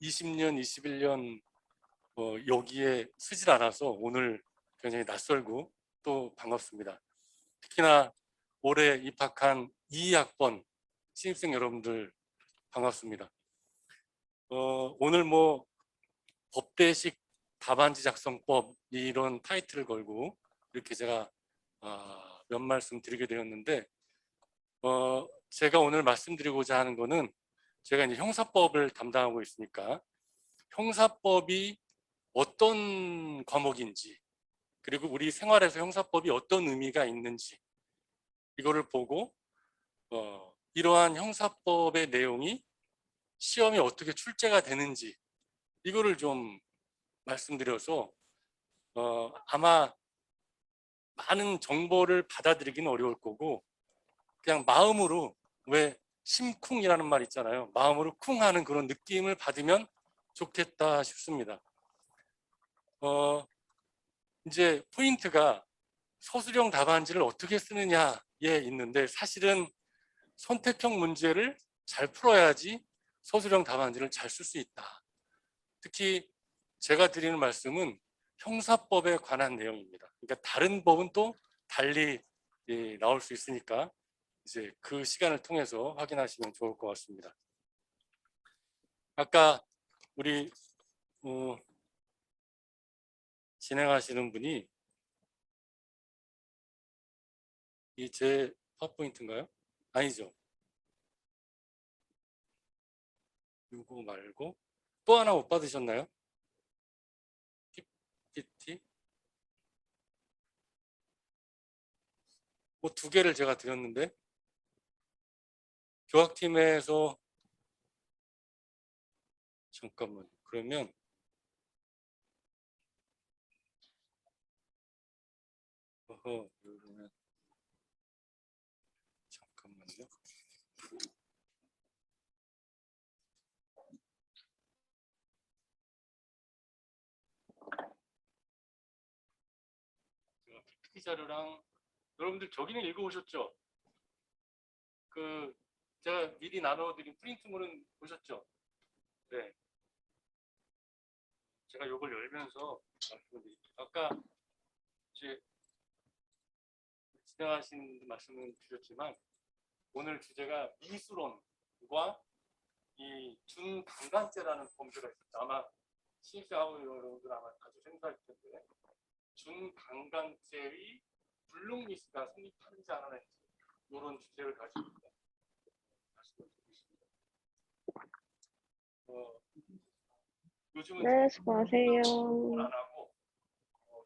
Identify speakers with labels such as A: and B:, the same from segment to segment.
A: 20년, 21년 여기에 쓰질 않아서 오늘 굉장히 낯설고 또 반갑습니다. 특히나 올해 입학한 2학번 신입생 여러분들 반갑습니다. 오늘 뭐 법대식 답안지 작성법 이런 타이틀을 걸고 이렇게 제가 몇 말씀 드리게 되었는데 제가 오늘 말씀드리고자 하는 거는 제가 이제 형사법을 담당하고 있으니까 형사법이 어떤 과목인지 그리고 우리 생활에서 형사법이 어떤 의미가 있는지 이거를 보고 이러한 형사법의 내용이 시험에 어떻게 출제가 되는지 이거를 좀 말씀드려서 아마 많은 정보를 받아들이기는 어려울 거고 그냥 마음으로 왜 심쿵이라는 말 있잖아요. 마음으로 쿵하는 그런 느낌을 받으면 좋겠다 싶습니다. 이제 포인트가 서술형 답안지를 어떻게 쓰느냐에 있는데 사실은 선택형 문제를 잘 풀어야지 서술형 답안지를 잘 쓸 수 있다. 특히 제가 드리는 말씀은 형사법에 관한 내용입니다. 그러니까 다른 법은 또 달리 나올 수 있으니까 이제 그 시간을 통해서 확인하시면 좋을 것 같습니다. 아까 우리 진행하시는 분이 이 제 파워포인트인가요? 아니죠. 이거 말고 또 하나 못 받으셨나요? PPT? 뭐 두 개를 제가 드렸는데 교학팀에서 잠깐만 그러면 그러면 잠깐만요. 제가 PPT 자료랑 여러분들 저기는 읽어오셨죠? 그 제가 미리 나눠드린 프린트물은 보셨죠? 네. 제가 이걸 열면서 말씀을 드릴게요. 아까 이제 진행하신 말씀을 드렸지만 오늘 주제가 미수론과 이 준강간죄라는 범죄가 있습니다. 아마 신입생하고 여러분들 아마 아주 생소할 텐데 준강간죄의 불능미수가 성립하는지 안 하는지 이런 주제를 가지고 말씀을 드리겠습니다. 요즘은
B: 네, 수고하세요.
A: 질문 안 하고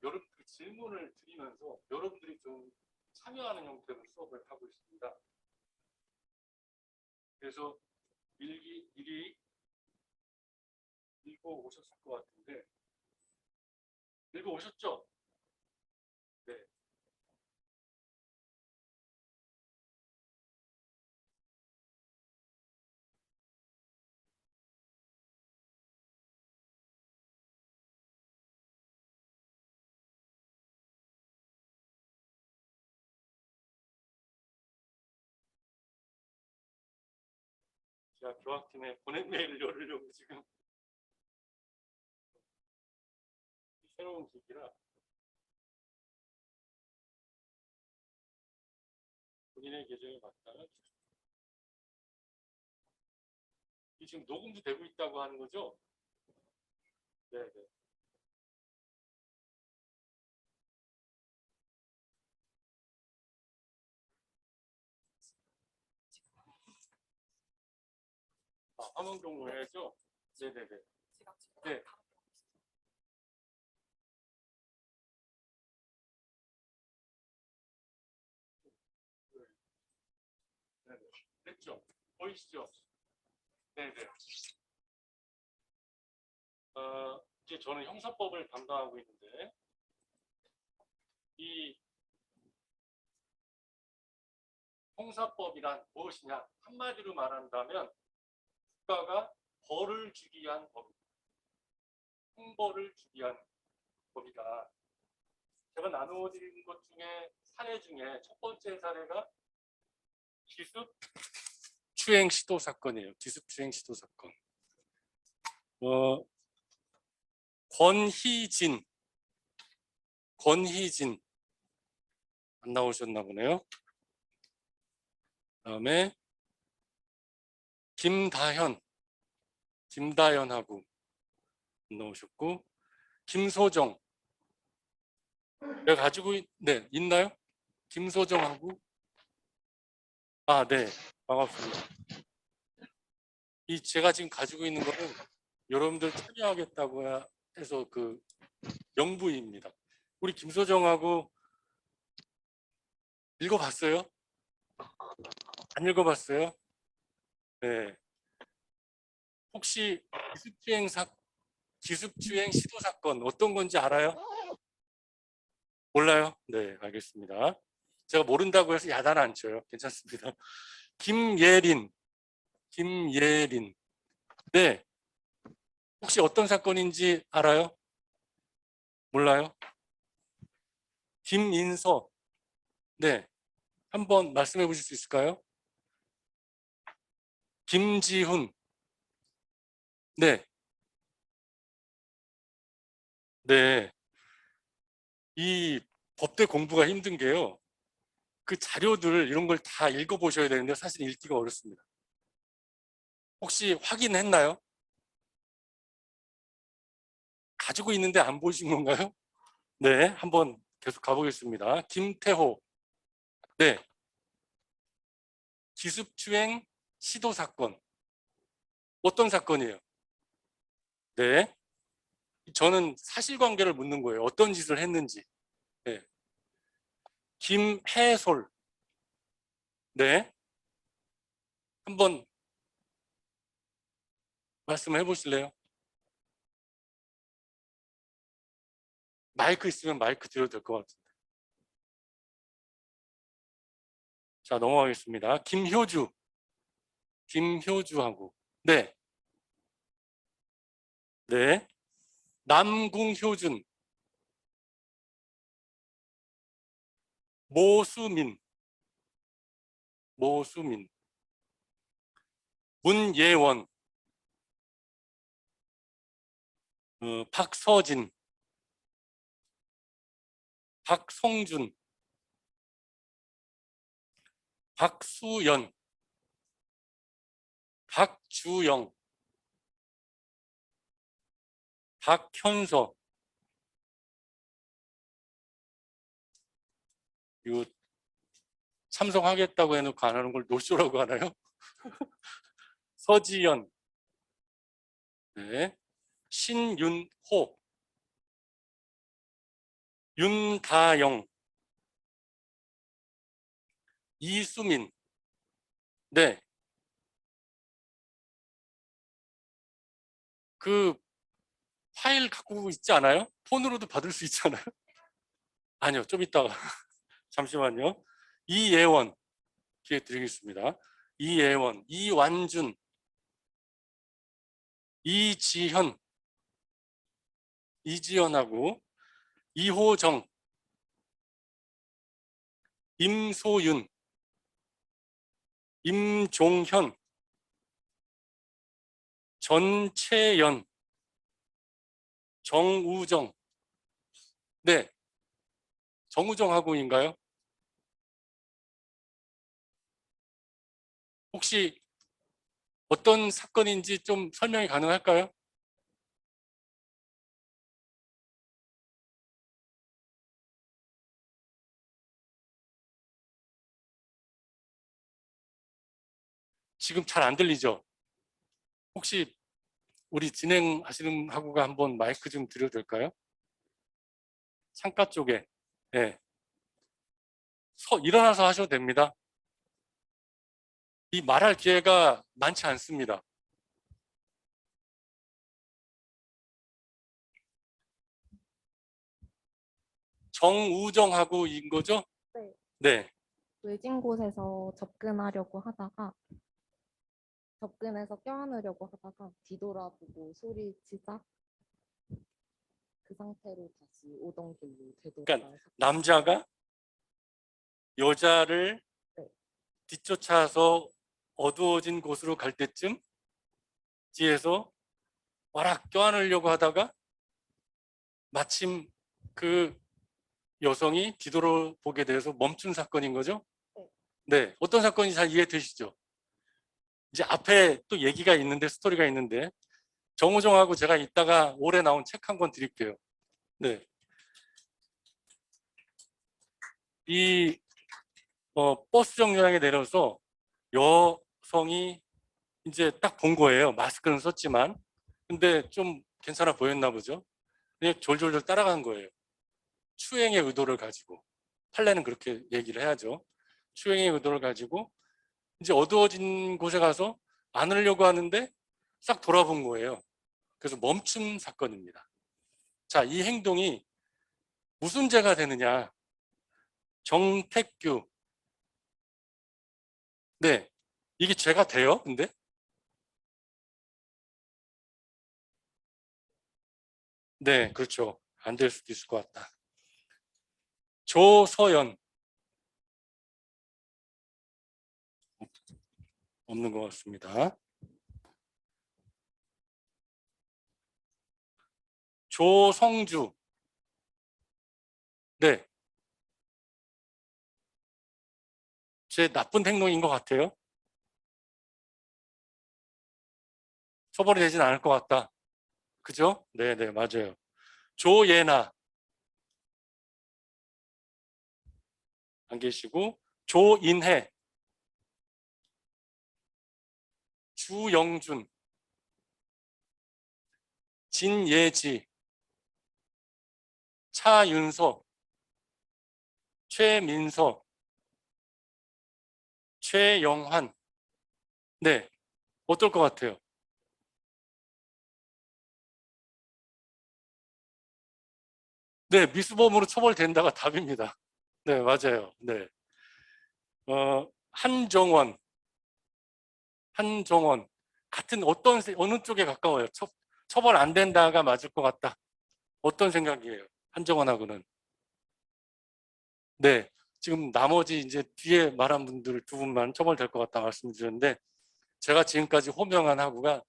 A: 여러분들이 질문을 드리면서 여러분들이 좀 참여하는 형태로 수업을 하고 있습니다. 그래서 미리 읽어 오셨을 것 같은데 읽어 오셨죠? 네. 제가 교학팀에 보낸 메일을 열으려고 지금 새로운 기기라 본인의 계정에 맞다가 이 지금 녹음도 되고 있다고 하는 거죠? 네. 화면 공유해야죠? 네네네. 네. 됐죠? 보이시죠? 네네. 이제 저는 형사법을 담당하고 있는데 이 형사법이란 무엇이냐? 한마디로 말한다면 국가가 벌을 주기 위한 법입니다. 형벌을 주기 위한 법이다. 제가 나누어드린 것 중에 사례 중에 첫 번째 사례가 기습 추행 시도 사건이에요. 기습 추행 시도 사건. 어, 권희진, 권희진 안 나오셨나 보네요. 그다음에 김다현, 김다현하고 안 나오셨고, 김소정, 내가 가지고 네, 있나요? 김소정하고, 아, 네, 반갑습니다. 이 제가 지금 가지고 있는 거는 여러분들 참여하겠다고 해서 그 명부입니다. 우리 김소정하고 읽어봤어요? 안 읽어봤어요? 네. 혹시 기습주행 시도 사건 어떤 건지 알아요? 몰라요? 네, 알겠습니다. 제가 모른다고 해서 야단 안 쳐요. 괜찮습니다. 김예린, 김예린. 네, 혹시 어떤 사건인지 알아요? 몰라요? 김인서. 네, 한번 말씀해 보실 수 있을까요? 김지훈. 네, 네. 이 법대 공부가 힘든 게요. 그 자료들 이런 걸 다 읽어보셔야 되는데 사실 읽기가 어렵습니다. 혹시 확인했나요? 가지고 있는데 안 보신 건가요? 네, 한번 계속 가보겠습니다. 김태호. 네, 기습주행 시도 사건. 어떤 사건이에요? 네, 저는 사실관계를 묻는 거예요. 어떤 짓을 했는지. 네, 김해솔. 네, 한번 말씀해 보실래요? 마이크 있으면 마이크 드려도 될 것 같은데. 자, 넘어가겠습니다. 김효주. 김효주하고. 네, 네. 남궁효준. 모수민. 모수민. 문예원. 박서진. 박성준. 박수연. 박주영. 박현서. 이거 참석하겠다고 해놓고 안 하는 걸 노쇼라고 하나요? 서지연. 네. 신윤호. 윤다영. 이수민. 네. 그 파일 갖고 있지 않아요? 폰으로도 받을 수 있잖아요. 아니요, 좀 이따가. 잠시만요. 이예원 기회 드리겠습니다. 이예원, 이완준, 이지현, 이지연하고 이호정, 임소윤, 임종현, 전채연, 정우정. 네, 정우정하고인가요? 혹시 어떤 사건인지 좀 설명이 가능할까요? 지금 잘 안 들리죠? 혹시 우리 진행하시는 하고가 한번 마이크 좀 드려도 될까요? 창가 쪽에. 네. 일어나서 하셔도 됩니다. 이 말할 기회가 많지 않습니다. 정우정하고인 거죠?
B: 네.
A: 네.
B: 외진 곳에서 접근하려고 하다가 접근해서 껴안으려고 하다가 뒤돌아보고 소리치자 그 상태로 다시 오던 길로
A: 그러니까
B: 되돌아가서
A: 남자가 여자를
B: 네.
A: 뒤쫓아서 어두워진 곳으로 갈 때쯤 뒤에서 와락 껴안으려고 하다가 마침 그 여성이 뒤돌아보게 돼서 멈춘 사건인 거죠? 네. 어떤 사건인지 잘 이해되시죠? 이제 앞에 또 얘기가 있는데, 스토리가 있는데, 정우정하고 제가 이따가 올해 나온 책 한 권 드릴게요. 네. 이 버스 정류장에 내려서 여성이 이제 딱 본 거예요. 마스크는 썼지만. 근데 좀 괜찮아 보였나 보죠. 그냥 졸졸졸 따라간 거예요. 추행의 의도를 가지고. 판례는 그렇게 얘기를 해야죠. 추행의 의도를 가지고 이제 어두워진 곳에 가서 안으려고 하는데 싹 돌아본 거예요. 그래서 멈춤 사건입니다. 자, 이 행동이 무슨 죄가 되느냐? 정택규. 네. 이게 죄가 돼요? 근데? 네, 그렇죠. 안 될 수도 있을 것 같다. 조서연. 없는 것 같습니다. 조성주. 네. 제 나쁜 행동인 것 같아요. 처벌이 되진 않을 것 같다. 그죠? 네네, 맞아요. 조예나. 안 계시고, 조인혜. 주영준. 진예지. 차윤서. 최민서. 최영환. 네. 어떨 것 같아요? 네, 미수범으로 처벌된다가 답입니다. 네, 맞아요. 네. 한정원. 한정원. 같은 어느 쪽에 가까워요? 처벌 안 된다가 맞을 것 같다. 어떤 생각이에요? 한정원하고는. 네. 지금 나머지 이제 뒤에 말한 분들 두 분만 처벌될 것 같다 말씀드렸는데, 제가 지금까지 호명한 학우가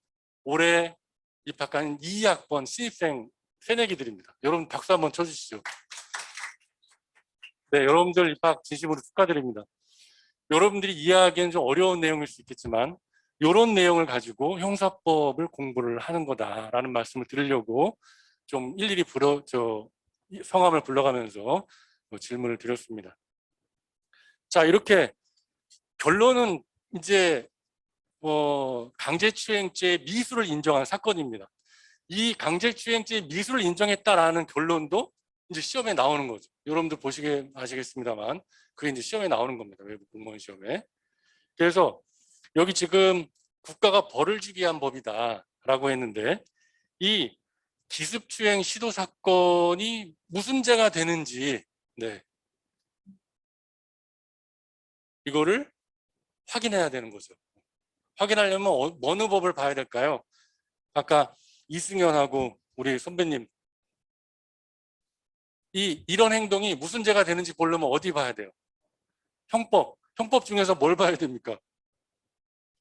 A: 올해 입학한 2학번 신입생 새내기들입니다. 여러분 박수 한번 쳐주시죠. 네, 여러분들 입학 진심으로 축하드립니다. 여러분들이 이해하기엔 좀 어려운 내용일 수 있겠지만 이런 내용을 가지고 형사법을 공부를 하는 거다라는 말씀을 드리려고 좀 일일이 성함을 불러가면서 질문을 드렸습니다. 자, 이렇게 결론은 이제 강제추행죄 미수를 인정한 사건입니다. 이 강제추행죄 미수를 인정했다라는 결론도 이제 시험에 나오는 거죠. 여러분들 보시게 아시겠습니다만 그게 이제 시험에 나오는 겁니다. 외부 공무원 시험에. 그래서 여기 지금 국가가 벌을 주기 위한 법이다라고 했는데 이 기습추행 시도 사건이 무슨 죄가 되는지 네, 이거를 확인해야 되는 거죠. 확인하려면 어느 법을 봐야 될까요? 아까 이승현하고 우리 선배님 이런 행동이 무슨 죄가 되는지 보려면 어디 봐야 돼요? 형법 중에서 뭘 봐야 됩니까?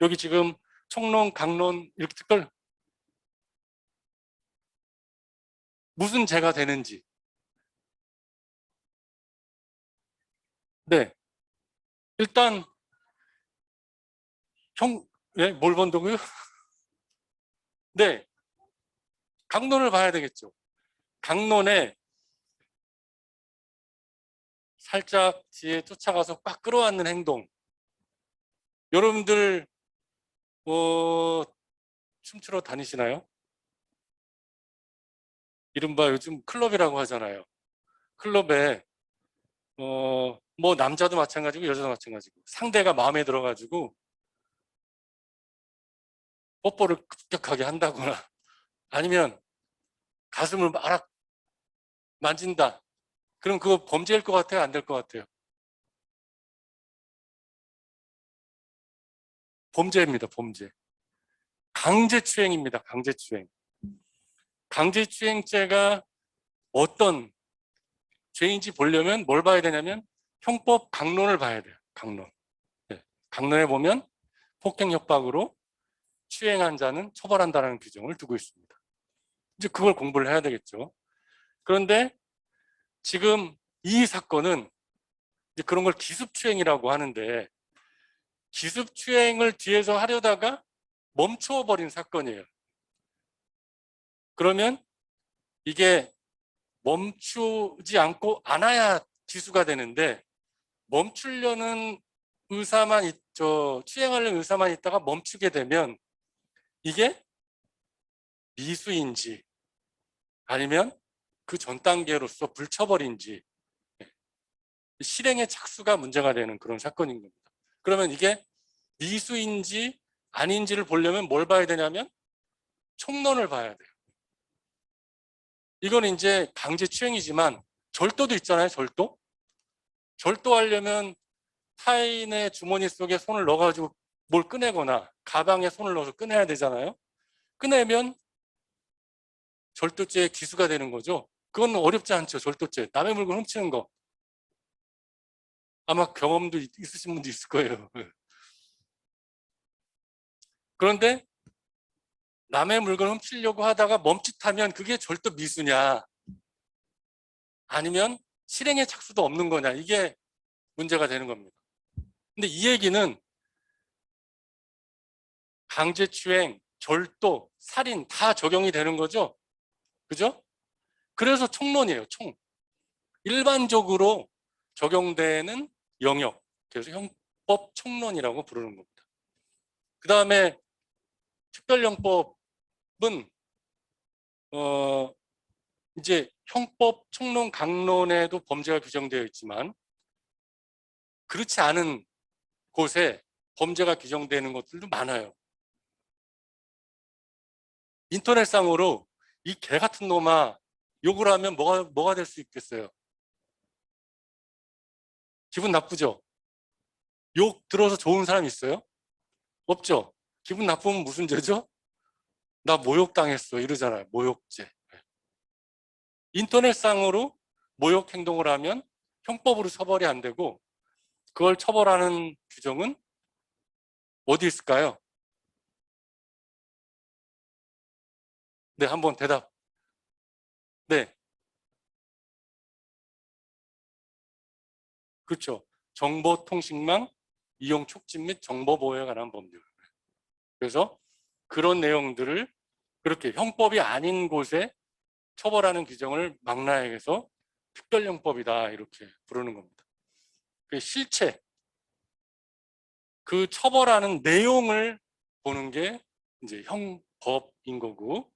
A: 여기 지금 총론, 강론 이렇게 무슨 죄가 되는지. 네, 일단 예, 뭘 본다고요? 네, 강론을 봐야 되겠죠. 강론에 살짝 뒤에 쫓아가서 꽉 끌어안는 행동. 여러분들 춤추러 다니시나요? 이른바 요즘 클럽이라고 하잖아요. 클럽에 뭐 남자도 마찬가지고 여자도 마찬가지고 상대가 마음에 들어가지고 뽀뽀를 급격하게 한다거나 아니면 가슴을 막 만진다. 그럼 그거 범죄일 것 같아요? 안 될 것 같아요? 범죄입니다. 범죄. 강제추행입니다. 강제추행. 강제추행죄가 어떤 죄인지 보려면 뭘 봐야 되냐면 형법 강론을 봐야 돼요. 강론. 네. 강론에 보면 폭행 협박으로 추행한 자는 처벌한다는 규정을 두고 있습니다. 이제 그걸 공부를 해야 되겠죠. 그런데 지금 이 사건은 이제 그런 걸 기습추행이라고 하는데, 기습추행을 뒤에서 하려다가 멈춰버린 사건이에요. 그러면 이게 멈추지 않고 안아야 기수가 되는데, 멈추려는 의사만 있죠. 추행하려는 의사만 있다가 멈추게 되면 이게 미수인지 아니면 그 전 단계로서 불처벌인지 실행의 착수가 문제가 되는 그런 사건인 겁니다. 그러면 이게 미수인지 아닌지를 보려면 뭘 봐야 되냐면 총론을 봐야 돼요. 이건 이제 강제추행이지만 절도도 있잖아요. 절도. 절도하려면 타인의 주머니 속에 손을 넣어가지고 뭘 꺼내거나 가방에 손을 넣어서 꺼내야 되잖아요. 꺼내면 절도죄의 기수가 되는 거죠. 그건 어렵지 않죠. 절도죄. 남의 물건 훔치는 거. 아마 경험도 있으신 분도 있을 거예요. 그런데 남의 물건 훔치려고 하다가 멈칫하면 그게 절도 미수냐 아니면 실행의 착수도 없는 거냐, 이게 문제가 되는 겁니다. 근데 이 얘기는 강제추행, 절도, 살인 다 적용이 되는 거죠. 그죠? 그래서 총론이에요. 총. 일반적으로 적용되는 영역. 그래서 형법 총론이라고 부르는 겁니다. 그 다음에 특별형법은 이제 형법 총론 강론에도 범죄가 규정되어 있지만 그렇지 않은 곳에 범죄가 규정되는 것들도 많아요. 인터넷상으로 이 개 같은 놈아 욕을 하면 뭐가 될 수 있겠어요? 기분 나쁘죠? 욕 들어서 좋은 사람 있어요? 없죠? 기분 나쁘면 무슨 죄죠? 나 모욕당했어 이러잖아요. 모욕죄. 인터넷상으로 모욕 행동을 하면 형법으로 처벌이 안 되고, 그걸 처벌하는 규정은 어디 있을까요? 네, 한번 대답. 네, 그렇죠. 정보통신망 이용 촉진 및 정보보호에 관한 법률. 그래서 그런 내용들을 그렇게 형법이 아닌 곳에 처벌하는 규정을 망라해서 특별형법이다 이렇게 부르는 겁니다. 그 실체, 그 처벌하는 내용을 보는 게 이제 형법인 거고,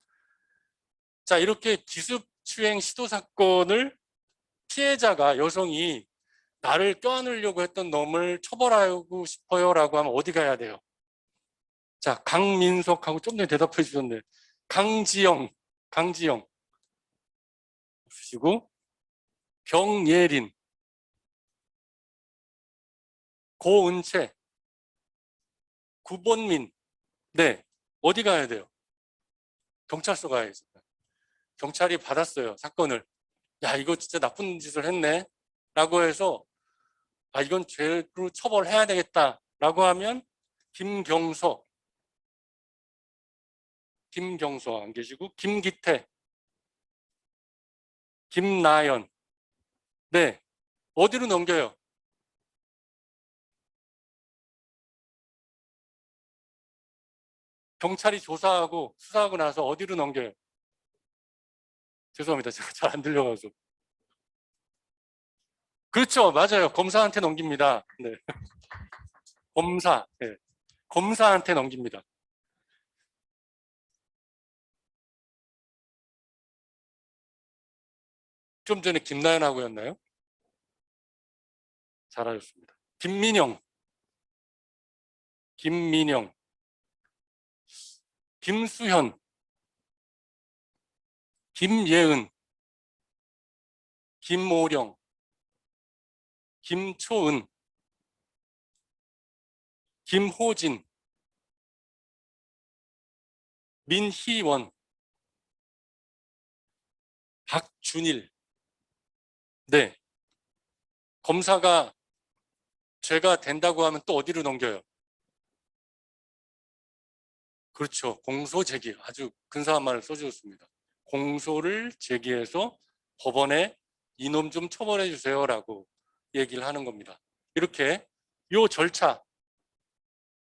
A: 자, 이렇게 기습추행 시도 사건을 피해자가, 여성이 나를 껴안으려고 했던 놈을 처벌하고 싶어요라고 하면 어디 가야 돼요? 자, 강민석하고 좀 전에 대답해 주셨네. 강지영 주시고, 경예린, 고은채, 구본민. 네, 어디 가야 돼요? 경찰서 가야죠. 경찰이 받았어요, 사건을. 야, 이거 진짜 나쁜 짓을 했네 라고 해서, 아, 이건 죄로 처벌해야 되겠다 라고 하면 김경서 안 계시고, 김기태, 김나연. 네, 어디로 넘겨요? 경찰이 조사하고 수사하고 나서 어디로 넘겨요? 죄송합니다. 제가 잘 안 들려가지고. 그렇죠. 맞아요. 검사한테 넘깁니다. 네. 검사. 네. 검사한테 넘깁니다. 좀 전에 김나연하고였나요? 잘하셨습니다. 김민영, 김수현, 김예은, 김오령, 김초은, 김호진, 민희원, 박준일. 네. 검사가 죄가 된다고 하면 또 어디로 넘겨요? 그렇죠. 공소제기. 아주 근사한 말을 써주셨습니다. 공소를 제기해서 법원에 이놈 좀 처벌해 주세요라고 얘기를 하는 겁니다. 이렇게 요 절차,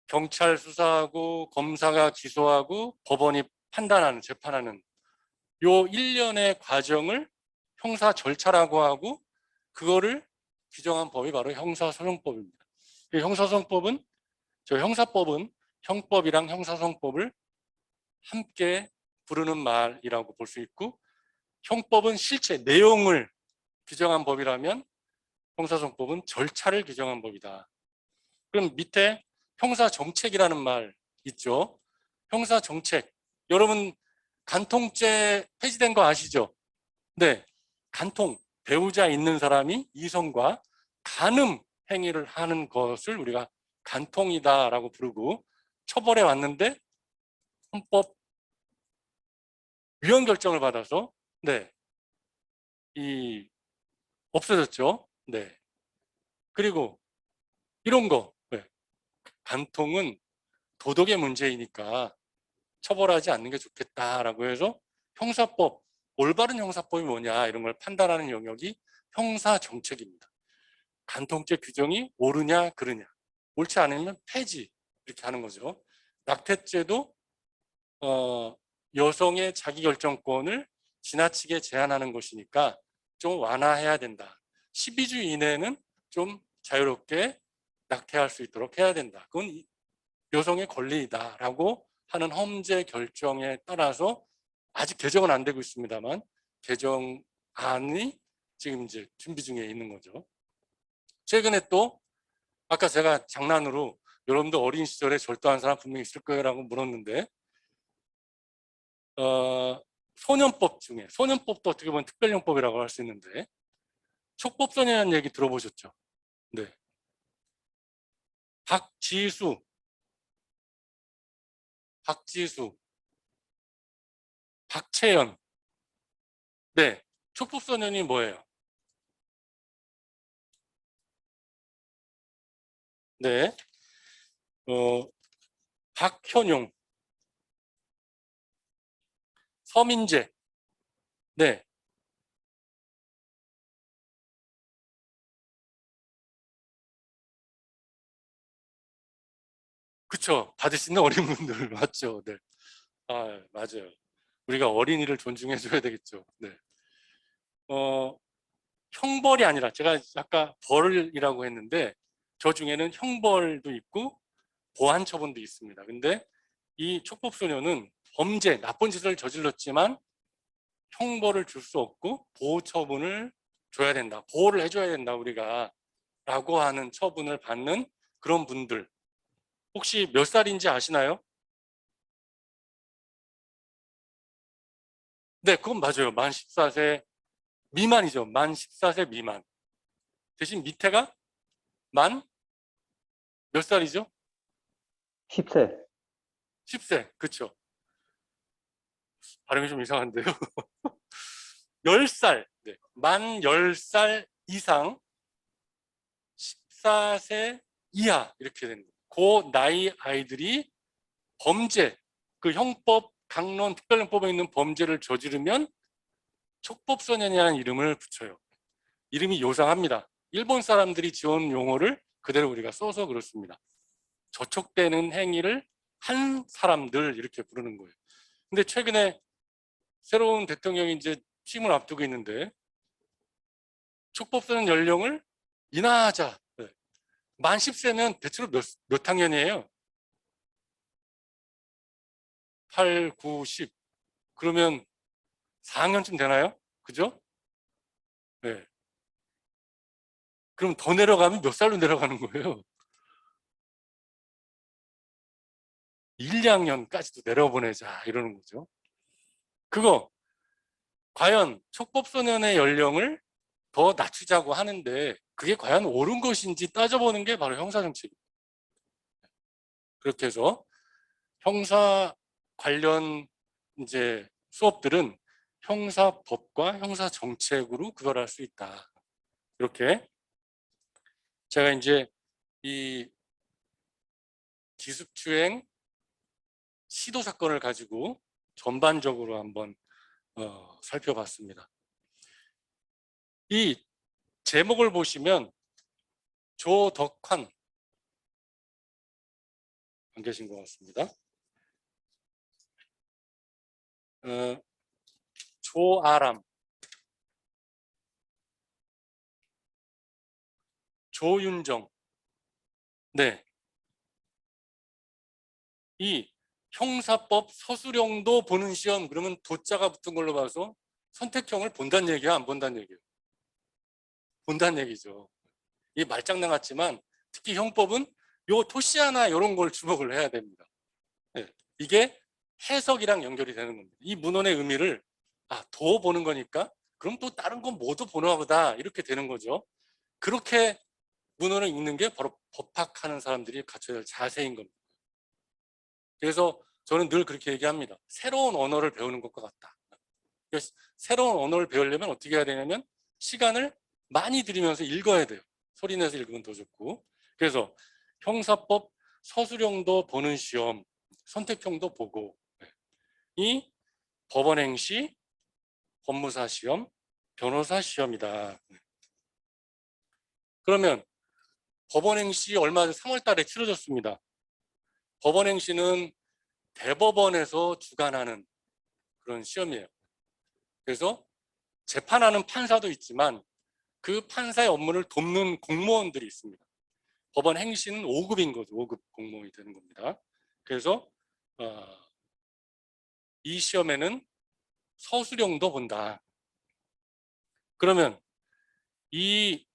A: 경찰 수사하고 검사가 기소하고 법원이 판단하는, 재판하는 요 일련의 과정을 형사 절차라고 하고, 그거를 규정한 법이 바로 형사소송법입니다. 형사소송법은, 형사법은 형법이랑 형사소송법을 함께 부르는 말이라고 볼 수 있고, 형법은 실체, 내용을 규정한 법이라면 형사소송법은 절차를 규정한 법이다. 그럼 밑에 형사정책이라는 말 있죠? 형사정책. 여러분 간통죄 폐지된 거 아시죠? 네. 간통, 배우자 있는 사람이 이성과 간음 행위를 하는 것을 우리가 간통이다라고 부르고 처벌해 왔는데, 헌법 위헌 결정을 받아서 없어졌죠. 네. 그리고 이런 거, 간통은 도덕의 문제이니까 처벌하지 않는 게 좋겠다라고 해서 형사법, 올바른 형사법이 뭐냐 이런 걸 판단하는 영역이 형사정책입니다. 간통죄 규정이 옳으냐 그르냐, 옳지 않으면 폐지, 이렇게 하는 거죠. 낙태죄도 여성의 자기결정권을 지나치게 제한하는 것이니까 좀 완화해야 된다. 12주 이내는 좀 자유롭게 낙태할 수 있도록 해야 된다. 그건 여성의 권리이다라고 하는 헌재 결정에 따라서 아직 개정은 안 되고 있습니다만 개정안이 지금 이제 준비 중에 있는 거죠. 최근에 또 아까 제가 장난으로 여러분들 어린 시절에 절도한 사람 분명히 있을 거라고 물었는데, 소년법 중에, 소년법도 어떻게 보면 특별형법이라고 할 수 있는데, 촉법소년이라는 얘기 들어보셨죠? 네. 박지수, 박채연. 네. 촉법소년이 뭐예요? 네. 박현용, 서민재. 네. 그쵸. 받을 수 있는 어린 분들 맞죠. 네. 아, 맞아요. 우리가 어린이를 존중해줘야 되겠죠. 네. 형벌이 아니라, 제가 아까 벌이라고 했는데 저 중에는 형벌도 있고 보안 처분도 있습니다. 근데 이 촉법소년은 범죄, 나쁜 짓을 저질렀지만 형벌을 줄 수 없고 보호 처분을 줘야 된다. 보호를 해줘야 된다, 우리가. 라고 하는 처분을 받는 그런 분들. 혹시 몇 살인지 아시나요? 네, 그건 맞아요. 만 14세 미만이죠. 만 14세 미만. 대신 밑에가 만 몇 살이죠?
C: 10세.
A: 10세. 그쵸. 발음이 좀 이상한데요. 10살. 네. 만 10살 이상 14세 이하 이렇게 되는 거예요. 그 나이 아이들이 범죄, 그 형법, 강론, 특별형법에 있는 범죄를 저지르면 촉법소년이라는 이름을 붙여요. 이름이 요상합니다. 일본 사람들이 지은 용어를 그대로 우리가 써서 그렇습니다. 저촉되는 행위를 한 사람들, 이렇게 부르는 거예요. 근데 최근에 새로운 대통령이 이제 취임을 앞두고 있는데 촉법소년 연령을 인하하자. 네. 만 10세면 대체로 몇 학년이에요? 8, 9, 10. 그러면 4학년쯤 되나요? 그죠? 네. 그럼 더 내려가면 몇 살로 내려가는 거예요? 1, 2학년까지도 내려보내자 이러는 거죠. 그거 과연 촉법소년의 연령을 더 낮추자고 하는데 그게 과연 옳은 것인지 따져보는 게 바로 형사정책입니다. 그렇게 해서 형사 관련 이제 수업들은 형사법과 형사정책으로 구별할 수 있다. 이렇게 제가 이제 이 기습추행 시도 사건을 가지고 전반적으로 한번 살펴봤습니다. 이 제목을 보시면 조덕환 안 계신 것 같습니다. 조아람, 조윤정, 네, 이 형사법 서술형도 보는 시험, 그러면 도자가 붙은 걸로 봐서 선택형을 본다는 얘기야, 안 본다는 얘기예요? 본다는 얘기죠. 이 말장난 같지만 특히 형법은 요 토시 하나 이런 걸 주목을 해야 됩니다. 네, 이게 해석이랑 연결이 되는 겁니다. 이 문헌의 의미를 도 보는 거니까 그럼 또 다른 건 모두 보나 보다 이렇게 되는 거죠. 그렇게 문헌을 읽는 게 바로 법학하는 사람들이 갖춰야 될 자세인 겁니다. 그래서 저는 늘 그렇게 얘기합니다. 새로운 언어를 배우는 것과 같다. 새로운 언어를 배우려면 어떻게 해야 되냐면 시간을 많이 들이면서 읽어야 돼요. 소리 내서 읽으면 더 좋고. 그래서 형사법 서술형도 보는 시험, 선택형도 보고, 이 법원행시, 법무사 시험, 변호사 시험이다. 그러면 법원행시 얼마 전 3월 달에 치러졌습니다. 법원행시는 대법원에서 주관하는 그런 시험이에요. 그래서 재판하는 판사도 있지만 그 판사의 업무를 돕는 공무원들이 있습니다. 법원 행시는 5급인 거죠. 5급 공무원이 되는 겁니다. 그래서 이 시험에는 서술형도 본다. 그러면 이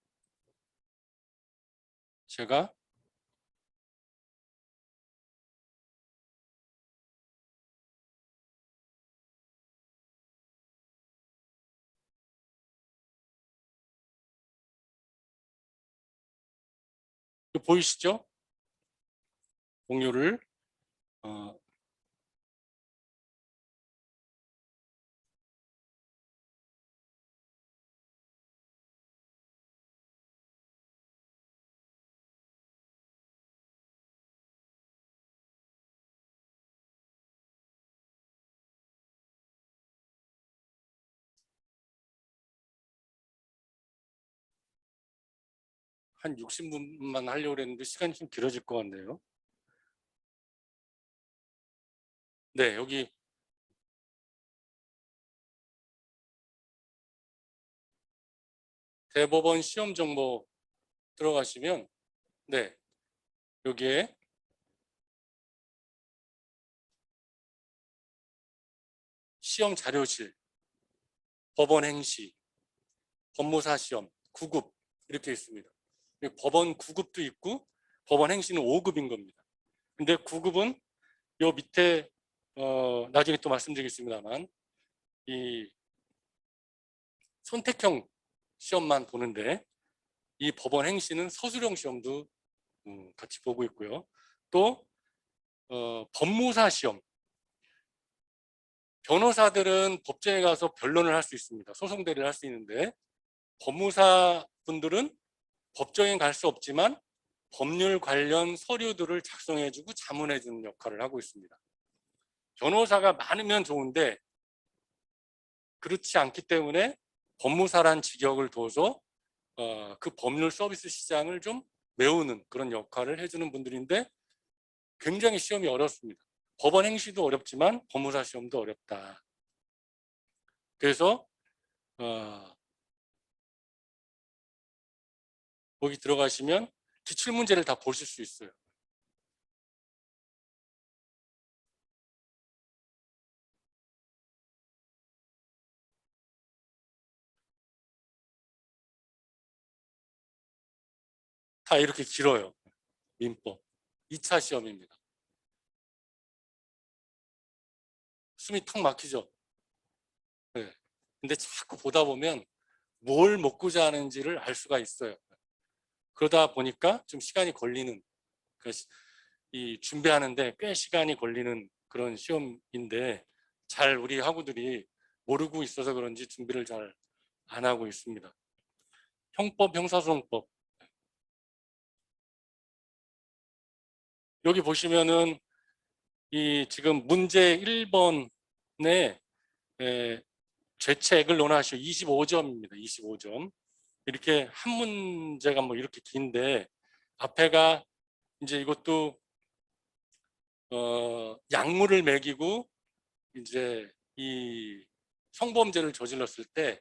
A: 제가 보이시죠? 공유를 한 60분만 하려고 했는데 시간이 좀 길어질 것 같네요. 네, 여기 대법원 시험 정보 들어가시면 네, 여기에 시험 자료실, 법원 행시, 법무사 시험 9급 이렇게 있습니다. 법원 9급도 있고 법원 행시는 5급인 겁니다. 근데 9급은 요 밑에 나중에 또 말씀드리겠습니다만 이 선택형 시험만 보는데 이 법원 행시는 서술형 시험도 같이 보고 있고요. 또 법무사 시험, 변호사들은 법정에 가서 변론을 할 수 있습니다. 소송 대리를 할 수 있는데 법무사 분들은 법정에 갈 수 없지만 법률 관련 서류들을 작성해주고 자문해주는 역할을 하고 있습니다. 변호사가 많으면 좋은데 그렇지 않기 때문에 법무사란 직역을 둬서 그 법률 서비스 시장을 좀 메우는 그런 역할을 해주는 분들인데 굉장히 시험이 어렵습니다. 법원 행시도 어렵지만 법무사 시험도 어렵다. 그래서 거기 들어가시면 기출문제를 다 보실 수 있어요. 다 이렇게 길어요. 민법 2차 시험입니다. 숨이 턱 막히죠. 네. 근데 자꾸 보다 보면 뭘 먹고자 하는지를 알 수가 있어요. 그러다 보니까 좀 시간이 걸리는, 이 준비하는데 꽤 시간이 걸리는 그런 시험인데 잘 우리 학우들이 모르고 있어서 그런지 준비를 잘 안 하고 있습니다. 형법, 형사소송법. 여기 보시면은 이 지금 문제 1번에 죄책을 논하시오. 25점입니다. 25점. 이렇게 한 문제가 뭐 이렇게 긴데 앞에가 이제 이것도 약물을 먹이고 이제 이 성범죄를 저질렀을 때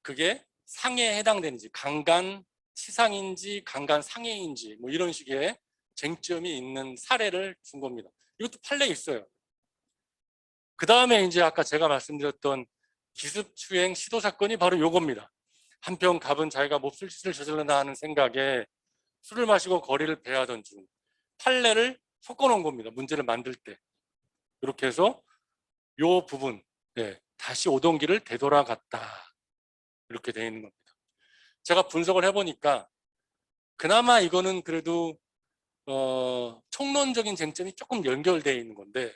A: 그게 상해에 해당되는지 강간 치상인지 강간 상해인지 뭐 이런 식의 쟁점이 있는 사례를 준 겁니다. 이것도 판례 있어요. 그 다음에 이제 아까 제가 말씀드렸던 기습추행 시도 사건이 바로 요겁니다. 한편 갑은 자기가 몹쓸 짓을 저질렀나 하는 생각에 술을 마시고 거리를 배하던 중 판례를 섞어놓은 겁니다. 문제를 만들 때. 이렇게 해서 요 부분, 다시 오던 길을 되돌아갔다. 이렇게 되어 있는 겁니다. 제가 분석을 해보니까 그나마 이거는 그래도 총론적인 쟁점이 조금 연결되어 있는 건데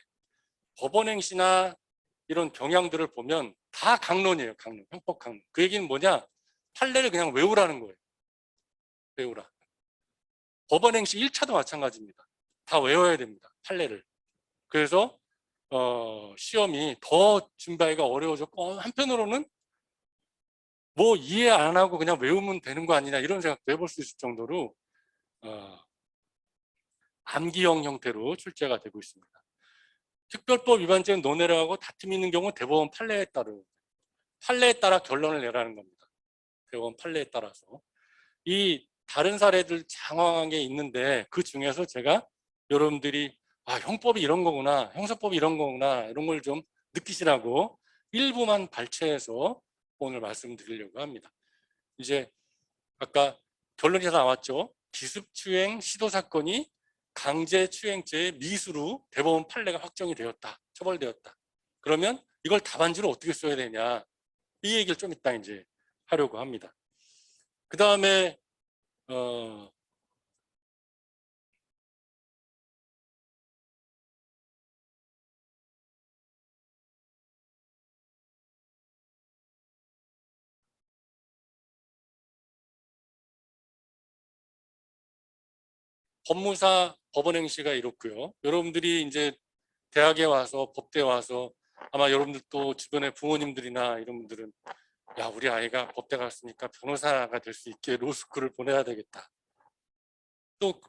A: 법원행시나 이런 경향들을 보면 다 강론이에요. 강론, 형법 강론. 그 얘기는 뭐냐? 판례를 그냥 외우라는 거예요. 외우라. 법원행시 1차도 마찬가지입니다. 다 외워야 됩니다. 판례를. 그래서 시험이 더 준비하기가 어려워졌고 한편으로는 뭐 이해 안 하고 그냥 외우면 되는 거 아니냐 이런 생각도 해볼 수 있을 정도로 암기형 형태로 출제가 되고 있습니다. 특별법 위반죄는 논외로 하고 다툼이 있는 경우 대법원 판례에 따라 결론을 내라는 겁니다. 대법원 판례에 따라서. 이 다른 사례들 장황한 게 있는데 그 중에서 제가 여러분들이 형법이 이런 거구나, 형사법이 이런 거구나 이런 걸 좀 느끼시라고 일부만 발췌해서 오늘 말씀드리려고 합니다. 이제 아까 결론이 다 나왔죠. 기습추행 시도사건이 강제추행죄의 미수로 대법원 판례가 확정이 되었다. 처벌되었다. 그러면 이걸 답안지로 어떻게 써야 되냐. 이 얘기를 좀 이따 이제 하려고 합니다. 그 다음에 법무사 법원행시가 이렇고요. 여러분들이 이제 대학에 와서 법대에 와서 아마 여러분들 또 주변에 부모님들이나 이런 분들은 야 우리 아이가 법대 갔으니까 변호사가 될 수 있게 로스쿨을 보내야 되겠다. 또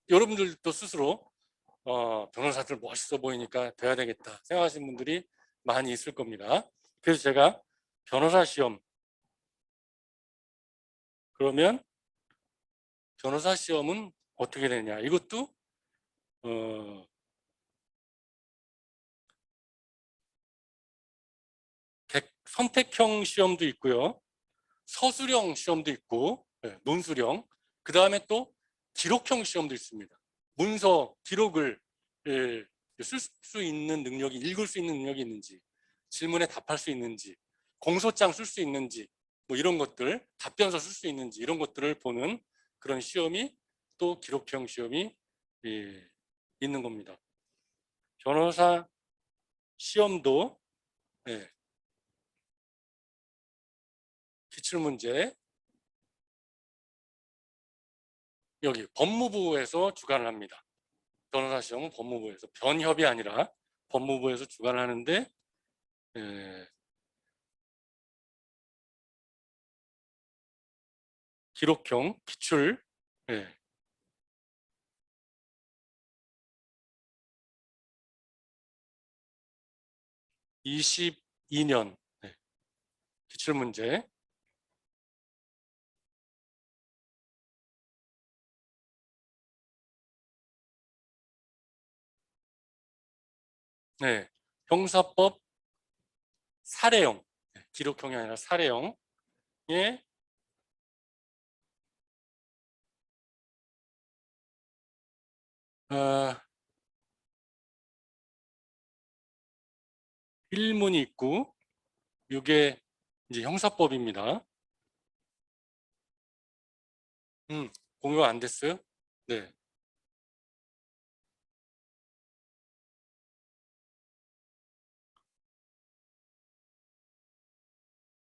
A: 여러분들도 스스로 변호사들 멋있어 보이니까 돼야 되겠다 생각하시는 분들이 많이 있을 겁니다. 그래서 제가 변호사 시험 그러면 변호사 시험은 어떻게 되냐 이것도 선택형 시험도 있고요. 서술형 시험도 있고 논술형 그 다음에 또 기록형 시험도 있습니다. 문서 기록을 쓸 수 있는 능력이 읽을 수 있는 능력이 있는지 질문에 답할 수 있는지 공소장 쓸 수 있는지 뭐 이런 것들 답변서 쓸 수 있는지 이런 것들을 보는 그런 시험이 또 기록형 시험이 있는 겁니다. 변호사 시험도 기출문제 여기 법무부에서 주관을 합니다. 변호사 시험은 법무부에서 변협이 아니라 법무부에서 주관을 하는데 기록형 기출 22년 기출문제 형사법 사례형 기록형이 아니라 사례형의 일문이 있고 이게 이제 형사법입니다. 공유가 안 됐어요? 네.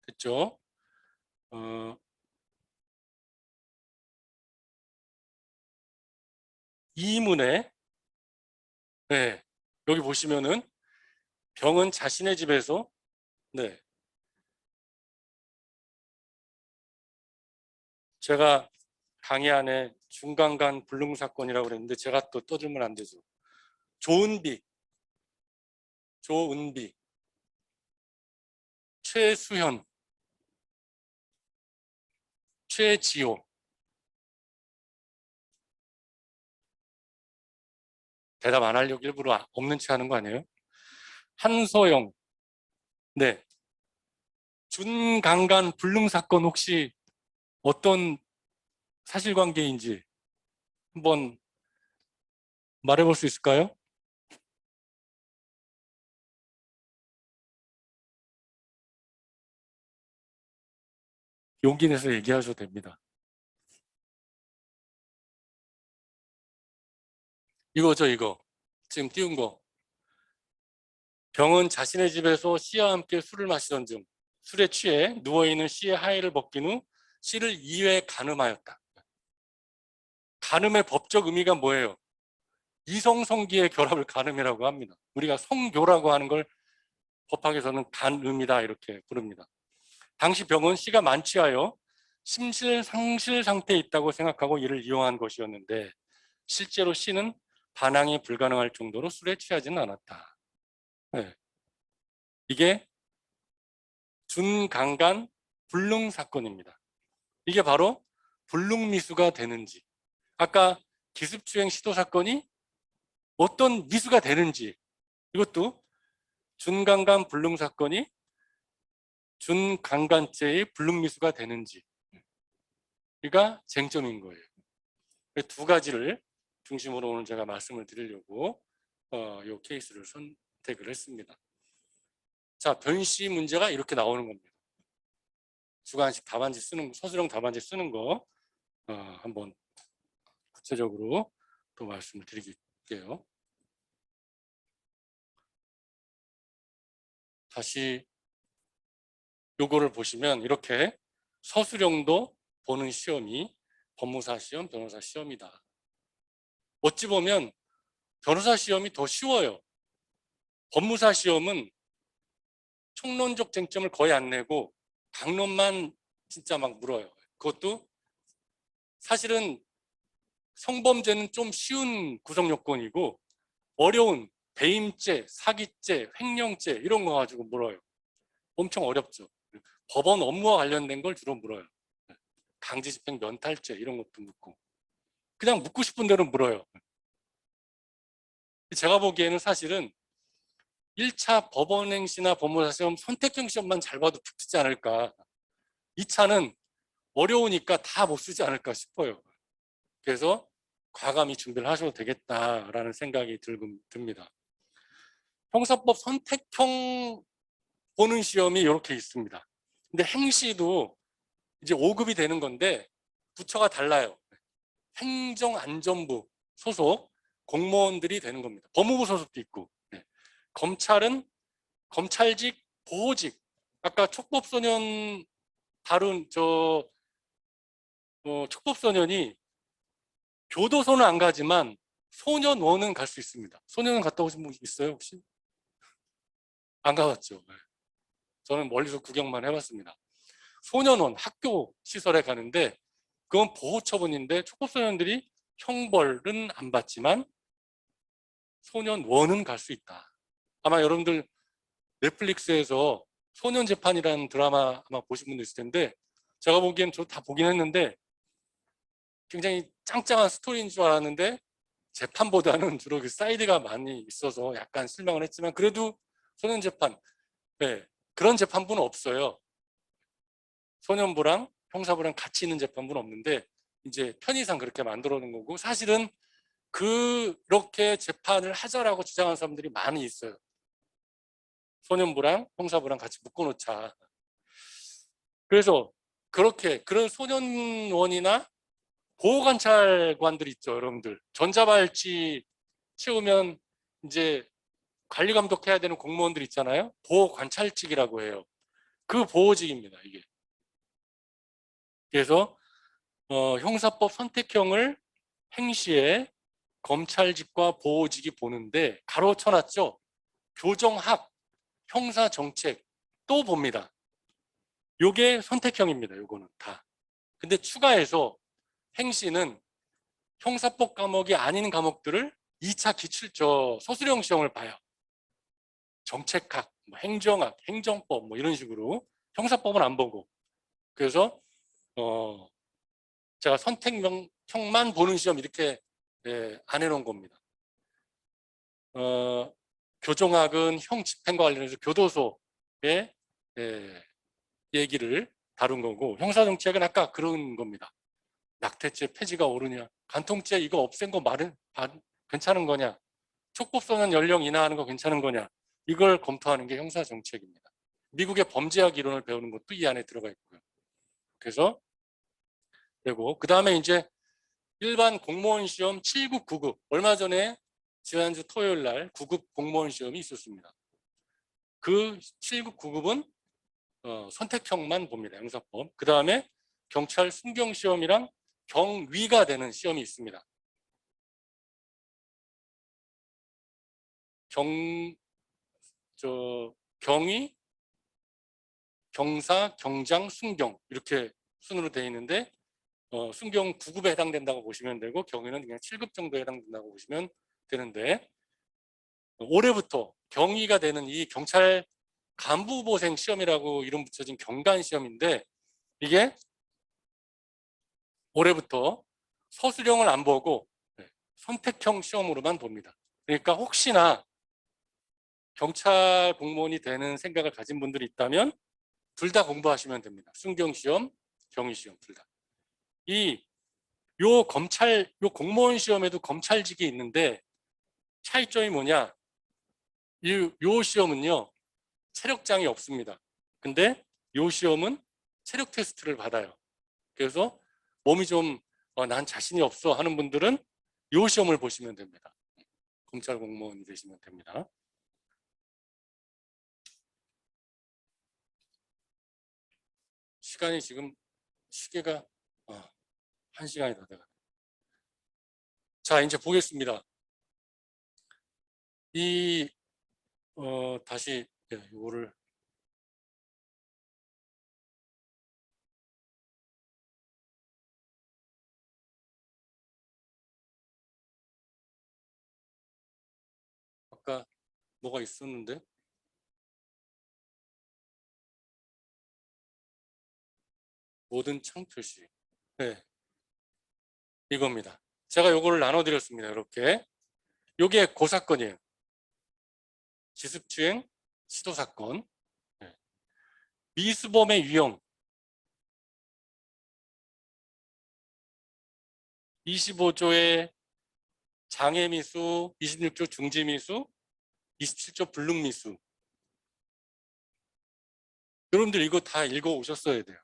A: 됐죠? 이문에 여기 보시면은 병은 자신의 집에서 제가 강의 안에 중간간 불능 사건이라고 그랬는데 제가 또 떠들면 안 되죠. 조은비, 최수현, 최지호, 대답 안 하려고 일부러 없는 체 하는 거 아니에요? 한소영, 네. 준강간 불능 사건 혹시 어떤 사실관계인지 한번 말해볼 수 있을까요? 용기 내서 얘기하셔도 됩니다. 이거죠, 이거. 지금 띄운 거. 병은 자신의 집에서 씨와 함께 술을 마시던 중 술에 취해 누워있는 씨의 하의를 벗긴 후 씨를 2회 간음하였다. 간음의 법적 의미가 뭐예요? 이성성기의 결합을 간음이라고 합니다. 우리가 성교라고 하는 걸 법학에서는 간음이다 이렇게 부릅니다. 당시 병은 씨가 만취하여 심실상실 상태에 있다고 생각하고 이를 이용한 것이었는데 실제로 씨는 반항이 불가능할 정도로 술에 취하지는 않았다. 네. 이게 준강간 불능 사건입니다. 이게 바로 불능미수가 되는지, 아까 기습추행 시도 사건이 어떤 미수가 되는지, 이것도 준강간 불능 사건이 준강간죄의 불능미수가 되는지, 이가 쟁점인 거예요. 두 가지를 중심으로 오늘 제가 말씀을 드리려고 이 케이스를 선택을 했습니다. 자, 변시 문제가 이렇게 나오는 겁니다. 주관식 답안지 쓰는, 서술형 답안지 쓰는 거 한번 구체적으로 또 말씀을 드릴게요. 다시 요거를 보시면 이렇게 서술형도 보는 시험이 법무사 시험, 변호사 시험이다. 어찌 보면 변호사 시험이 더 쉬워요. 법무사 시험은 총론적 쟁점을 거의 안 내고 강론만 진짜 막 물어요. 그것도 사실은 성범죄는 좀 쉬운 구성 요건이고 어려운 배임죄, 사기죄, 횡령죄 이런 거 가지고 물어요. 엄청 어렵죠. 법원 업무와 관련된 걸 주로 물어요. 강제집행 면탈죄 이런 것도 묻고 그냥 묻고 싶은 대로 물어요. 제가 보기에는 사실은 1차 법원행시나 법무사 시험 선택형 시험만 잘 봐도 붙지 않을까. 2차는 어려우니까 다 못 쓰지 않을까 싶어요. 그래서 과감히 준비를 하셔도 되겠다라는 생각이 듭니다. 형사법 선택형 보는 시험이 이렇게 있습니다. 근데 행시도 이제 5급이 되는 건데 부처가 달라요. 행정안전부 소속 공무원들이 되는 겁니다. 법무부 소속도 있고. 네. 검찰은 검찰직, 보호직. 아까 촉법소년 다룬 촉법소년이 교도소는 안 가지만 소년원은 갈 수 있습니다. 소년원 갔다 오신 분 있어요 혹시? 안 가봤죠. 네. 저는 멀리서 구경만 해봤습니다. 소년원 학교 시설에 가는데 그건 보호처분인데 촉법소년들이 형벌은 안 받지만 소년원은 갈 수 있다. 아마 여러분들 넷플릭스에서 소년재판이라는 드라마 아마 보신 분도 있을 텐데 제가 보기엔 저 다 보긴 했는데 굉장히 짱짱한 스토리인 줄 알았는데 재판보다는 주로 그 사이드가 많이 있어서 약간 실망을 했지만 그래도 소년재판, 네, 그런 재판부는 없어요. 소년부랑 형사부랑 같이 있는 재판부는 없는데 이제 편의상 그렇게 만들어 놓은 거고 사실은 그렇게 재판을 하자라고 주장하는 사람들이 많이 있어요. 소년부랑 형사부랑 같이 묶어놓자. 그래서 그렇게 그런 소년원이나 보호관찰관들 있죠, 여러분들. 전자발찌 채우면 이제 관리 감독해야 되는 공무원들 있잖아요. 보호관찰직이라고 해요. 그 보호직입니다, 이게. 그래서 형사법 선택형을 행시에 검찰직과 보호직이 보는데 가로 쳐놨죠. 교정학, 형사정책 또 봅니다. 요게 선택형입니다. 요거는 다. 근데 추가해서 행시는 형사법 과목이 아닌 과목들을 2차 서술형 시험을 봐요. 정책학, 뭐 행정학, 행정법 뭐 이런 식으로 형사법은 안 보고. 그래서 제가 선택형만 보는 시험 이렇게 안 해놓은 겁니다. 교정학은 형 집행과 관련해서 교도소의 얘기를 다룬 거고, 형사정책은 아까 그런 겁니다. 낙태죄 폐지가 옳으냐, 간통죄 이거 없앤 거 괜찮은 거냐, 촉법소년 연령 인하하는 거 괜찮은 거냐, 이걸 검토하는 게 형사정책입니다. 미국의 범죄학 이론을 배우는 것도 이 안에 들어가 있고요. 그래서 되고, 그 다음에 이제 일반 공무원 시험 7급, 9급, 얼마 전에 지난주 토요일 날 9급 공무원 시험이 있었습니다. 그 7급, 9급은 선택형만 봅니다. 형사법. 그 다음에 경찰 순경 시험이랑 경위가 되는 시험이 있습니다. 경위, 경사, 경장, 순경 이렇게 순으로 되어 있는데 순경 9급에 해당된다고 보시면 되고 경위는 그냥 7급 정도에 해당된다고 보시면 되는데, 올해부터 경위가 되는 이 경찰 간부보생 시험이라고 이름 붙여진 경간 시험인데, 이게 올해부터 서술형을 안 보고 선택형 시험으로만 봅니다. 그러니까 혹시나 경찰 공무원이 되는 생각을 가진 분들이 있다면 둘 다 공부하시면 됩니다. 순경 시험, 경위 시험 둘 다. 요 공무원 시험에도 검찰직이 있는데 차이점이 뭐냐? 요 시험은요 체력장이 없습니다. 근데 요 시험은 체력 테스트를 받아요. 그래서 몸이 좀 난 자신이 없어 하는 분들은 요 시험을 보시면 됩니다. 검찰 공무원이 되시면 됩니다. 시간이 지금 시계가 1시간이 다 돼가요. 자, 이제 보겠습니다. 다시 이거를 아까 뭐가 있었는데 모든 창표시 이겁니다. 제가 요거를 나눠드렸습니다. 이렇게 요게 고사건이에요. 기습추행 시도사건. 미수범의 유형 25조의 장애미수, 26조 중지미수, 27조 불능미수. 여러분들 이거 다 읽어 오셨어야 돼요.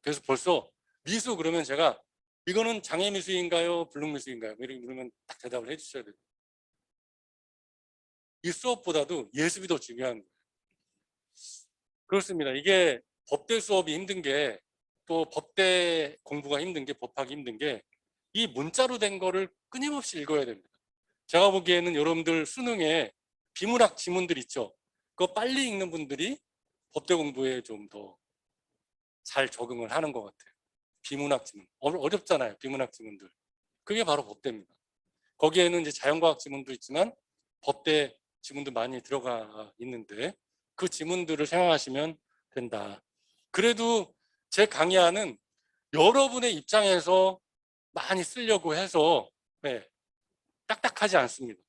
A: 그래서 벌써 미수 그러면 제가 이거는 장애미수인가요? 불능미수인가요? 이렇게 물으면 딱 대답을 해주셔야 돼요. 이 수업보다도 예습이 더 중요한 거예요. 그렇습니다. 이게 법대 수업이 힘든 게, 또 법대 공부가 힘든 게, 법학이 힘든 게 이 문자로 된 거를 끊임없이 읽어야 됩니다. 제가 보기에는 여러분들 수능에 비문학 지문들 있죠. 그거 빨리 읽는 분들이 법대 공부에 좀 더 잘 적응을 하는 것 같아요. 비문학 지문. 어렵잖아요. 비문학 지문들. 그게 바로 법대입니다. 거기에는 이제 자연과학 지문도 있지만 법대 지문도 많이 들어가 있는데 그 지문들을 생각하시면 된다. 그래도 제 강의안은 여러분의 입장에서 많이 쓰려고 해서 딱딱하지 않습니다.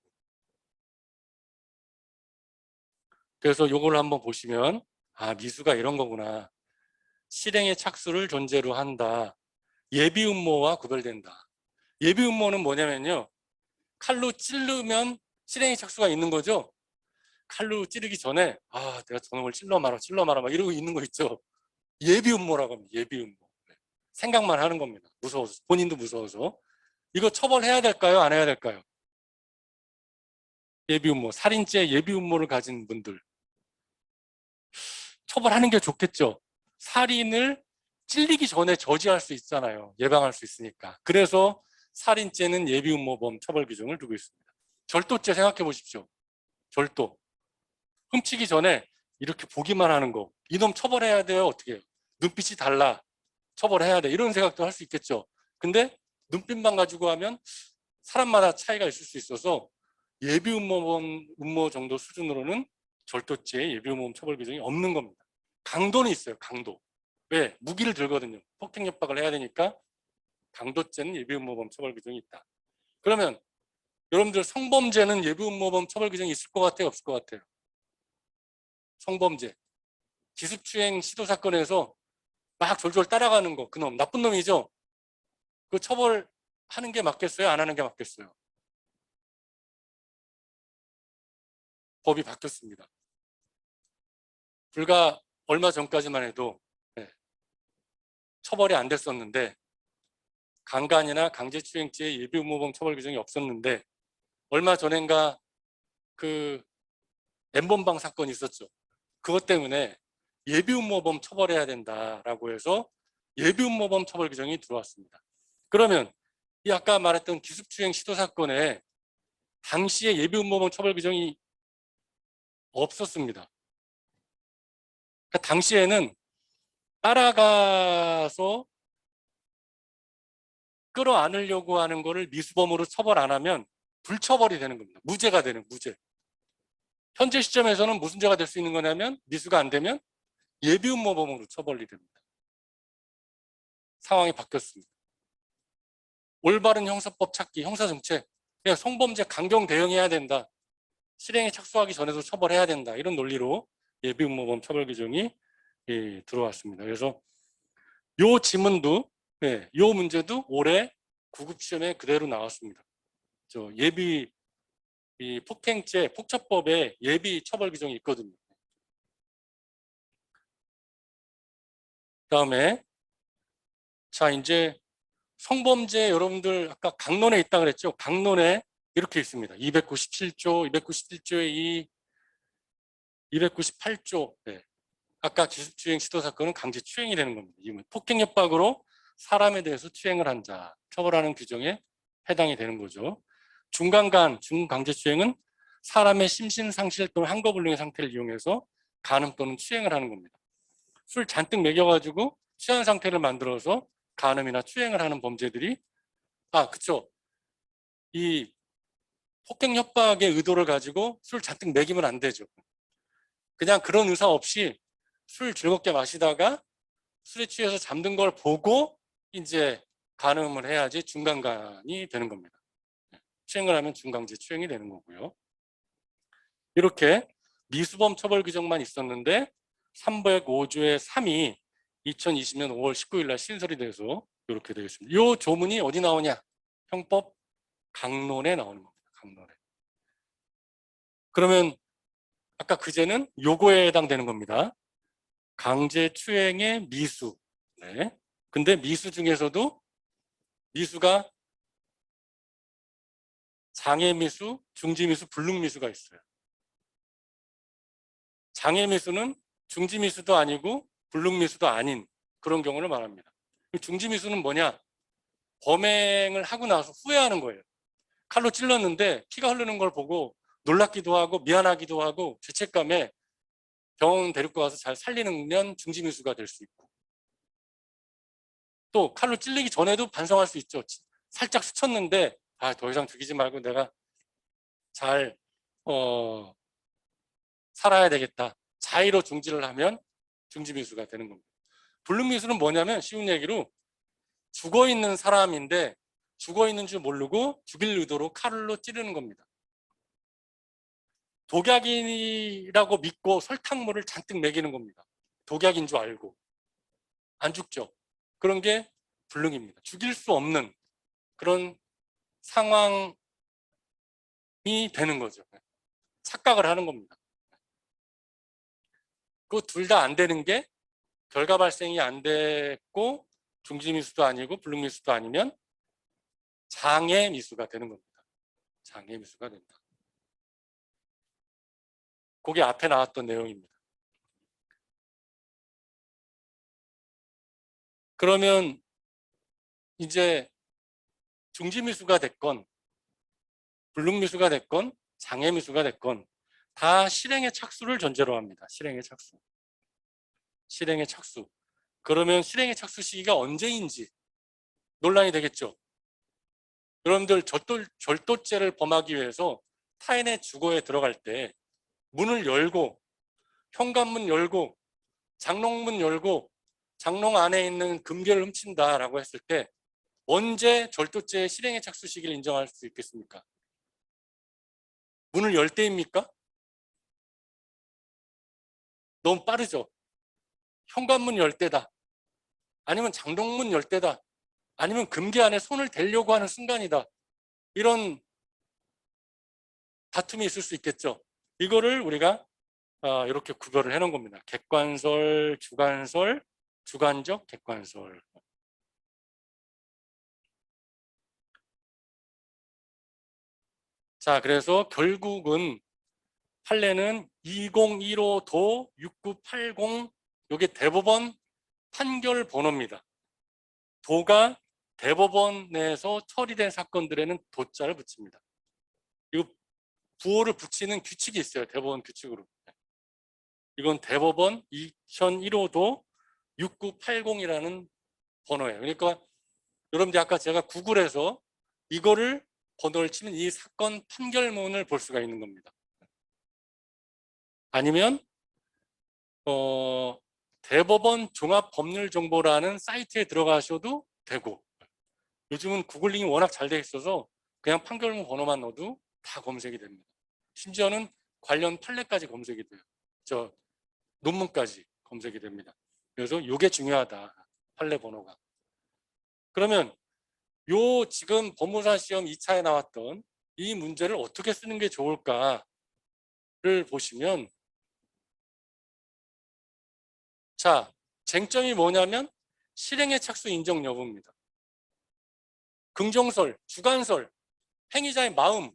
A: 그래서 요걸 한번 보시면 미수가 이런 거구나. 실행의 착수를 존재로 한다. 예비음모와 구별된다. 예비음모는 뭐냐면요. 칼로 찌르면 실행의 착수가 있는 거죠. 칼로 찌르기 전에 내가 저놈을 찔러 말아 막 이러고 있는 거 있죠. 예비음모라고 합니다. 예비음모. 생각만 하는 겁니다. 무서워서. 본인도 무서워서. 이거 처벌해야 될까요? 안 해야 될까요? 예비음모. 살인죄 예비음모를 가진 분들. 처벌하는 게 좋겠죠. 살인을 찔리기 전에 저지할 수 있잖아요. 예방할 수 있으니까. 그래서 살인죄는 예비음모범 처벌 규정을 두고 있습니다. 절도죄 생각해 보십시오. 절도. 훔치기 전에 이렇게 보기만 하는 거. 이놈 처벌해야 돼요. 어떻게 해요? 눈빛이 달라. 처벌해야 돼. 이런 생각도 할 수 있겠죠. 근데 눈빛만 가지고 하면 사람마다 차이가 있을 수 있어서 음모 정도 수준으로는 절도죄 예비음모범 처벌 규정이 없는 겁니다. 강도는 있어요. 강도. 왜? 무기를 들거든요. 폭행 협박을 해야 되니까 강도죄는 예비음모범 처벌 규정이 있다. 그러면 여러분들 성범죄는 예비음모범 처벌 규정이 있을 것 같아요? 없을 것 같아요? 성범죄. 기습추행 시도 사건에서 막 졸졸 따라가는 거, 그놈 나쁜 놈이죠. 그 처벌하는 게 맞겠어요? 안 하는 게 맞겠어요? 법이 바뀌었습니다. 불과 얼마 전까지만 해도 처벌이 안 됐었는데, 강간이나 강제추행죄 예비음모범 처벌 규정이 없었는데, 얼마 전엔가 그 N번방 사건이 있었죠. 그것 때문에 예비음모범 처벌해야 된다라고 해서 예비음모범 처벌 규정이 들어왔습니다. 그러면 이 아까 말했던 기습추행 시도 사건에 당시에 예비음모범 처벌 규정이 없었습니다. 그러니까 당시에는 따라가서 끌어안으려고 하는 거를 미수범으로 처벌 안 하면 불처벌이 되는 겁니다. 무죄가 되는, 무죄. 현재 시점에서는 무슨 죄가 될 수 있는 거냐면, 미수가 안 되면 예비음모범으로 처벌이 됩니다. 상황이 바뀌었습니다. 올바른 형사법 찾기, 형사정책, 그냥 성범죄 강경 대응해야 된다. 실행에 착수하기 전에도 처벌해야 된다. 이런 논리로 예비음모범 처벌 규정이 들어왔습니다. 그래서 요 지문도, 요 문제도 올해 구급시험에 그대로 나왔습니다. 예비 폭행죄, 폭처법에 예비 처벌 규정이 있거든요. 그다음에 자, 이제 성범죄 여러분들 아까 강론에 있다 그랬죠? 강론에 이렇게 있습니다. 297조, 297조의 2, 298조. 아까 기습추행 시도 사건은 강제추행이 되는 겁니다. 폭행 협박으로 사람에 대해서 추행을 한 자, 처벌하는 규정에 해당이 되는 거죠. 중간간, 중강제추행은 사람의 심신상실 또는 한거불능의 상태를 이용해서 간음 또는 추행을 하는 겁니다. 술 잔뜩 먹여가지고 취한 상태를 만들어서 간음이나 추행을 하는 범죄들이, 그쵸. 이 폭행 협박의 의도를 가지고 술 잔뜩 먹이면 안 되죠. 그냥 그런 의사 없이 술 즐겁게 마시다가 술에 취해서 잠든 걸 보고 이제 간음을 해야지 중간간이 되는 겁니다. 추행을 하면 중강제 추행이 되는 거고요. 이렇게 미수범 처벌 규정만 있었는데 305조의 3이 2020년 5월 19일 날 신설이 돼서 이렇게 되어 있습니다. 이 조문이 어디 나오냐? 형법 강론에 나오는 겁니다. 강론에. 그러면 아까 그제는 요거에 해당되는 겁니다. 강제추행의 미수. 근데 미수 중에서도 미수가 장애미수, 중지미수, 불능미수가 있어요. 장애미수는 중지미수도 아니고 불능미수도 아닌 그런 경우를 말합니다. 중지미수는 뭐냐? 범행을 하고 나서 후회하는 거예요. 칼로 찔렀는데 피가 흐르는 걸 보고 놀랍기도 하고 미안하기도 하고 죄책감에 병원 데리고 가서 잘 살리는 중지미수가 될 수 있고, 또 칼로 찔리기 전에도 반성할 수 있죠. 살짝 스쳤는데 더 이상 죽이지 말고 내가 잘 살아야 되겠다. 자의로 중지를 하면 중지미수가 되는 겁니다. 불능미수는 뭐냐면 쉬운 얘기로 죽어있는 사람인데 죽어있는 줄 모르고 죽일 의도로 칼로 찌르는 겁니다. 독약이라고 믿고 설탕물을 잔뜩 먹이는 겁니다. 독약인 줄 알고. 안 죽죠. 그런 게 불능입니다. 죽일 수 없는 그런 상황이 되는 거죠. 착각을 하는 겁니다. 그 둘 다 안 되는 게 결과 발생이 안 됐고 중지미수도 아니고 불능미수도 아니면 장애미수가 되는 겁니다. 장애미수가 된다. 그게 앞에 나왔던 내용입니다. 그러면 이제 중지미수가 됐건 불능미수가 됐건 장애미수가 됐건 다 실행의 착수를 전제로 합니다. 실행의 착수. 실행의 착수. 그러면 실행의 착수 시기가 언제인지 논란이 되겠죠. 여러분들 절도죄를 범하기 위해서 타인의 주거에 들어갈 때 문을 열고 현관문 열고 장롱문 열고 장롱 안에 있는 금괴를 훔친다라고 했을 때 언제 절도죄의 실행의 착수 시기를 인정할 수 있겠습니까? 문을 열 때입니까? 너무 빠르죠. 현관문 열 때다. 아니면 장롱문 열 때다. 아니면 금괴 안에 손을 대려고 하는 순간이다. 이런 다툼이 있을 수 있겠죠. 이거를 우리가 이렇게 구별을 해놓은 겁니다. 객관설, 주관설, 주관적, 객관설. 자, 그래서 결국은 판례는 2015도 6980 이게 대법원 판결 번호입니다. 도가 대법원 내에서 처리된 사건들에는 도자를 붙입니다. 이거 부호를 붙이는 규칙이 있어요. 대법원 규칙으로. 이건 대법원 2015도 6980이라는 번호예요. 그러니까 여러분들 아까 제가 구글에서 이거를 번호를 치면 이 사건 판결문을 볼 수가 있는 겁니다. 아니면 대법원 종합법률정보라는 사이트에 들어가셔도 되고, 요즘은 구글링이 워낙 잘 돼 있어서 그냥 판결문 번호만 넣어도 다 검색이 됩니다. 심지어는 관련 판례까지 검색이 돼요. 저 논문까지 검색이 됩니다. 그래서 이게 중요하다. 판례 번호가. 그러면 요 지금 법무사 시험 2차에 나왔던 이 문제를 어떻게 쓰는 게 좋을까를 보시면, 자, 쟁점이 뭐냐면 실행의 착수 인정 여부입니다. 긍정설, 주관설, 행위자의 마음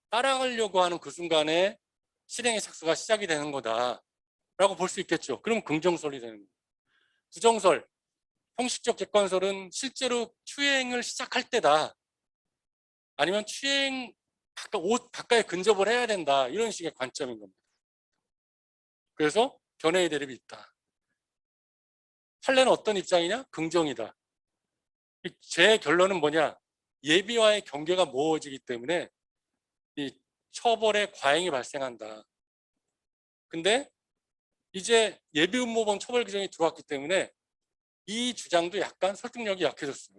A: 따라가려고 하는 그 순간에 실행의 착수가 시작이 되는 거다라고 볼 수 있겠죠. 그럼 긍정설이 되는 거예요. 부정설, 형식적 객관설은 실제로 추행을 시작할 때다. 아니면 추행 옷 가까이 근접을 해야 된다. 이런 식의 관점인 겁니다. 그래서 견해의 대립이 있다. 판례는 어떤 입장이냐? 긍정이다. 제 결론은 뭐냐? 예비와의 경계가 모호해지기 때문에 이 처벌의 과잉이 발생한다. 근데 이제 예비음모범 처벌 규정이 들어왔기 때문에 이 주장도 약간 설득력이 약해졌어요.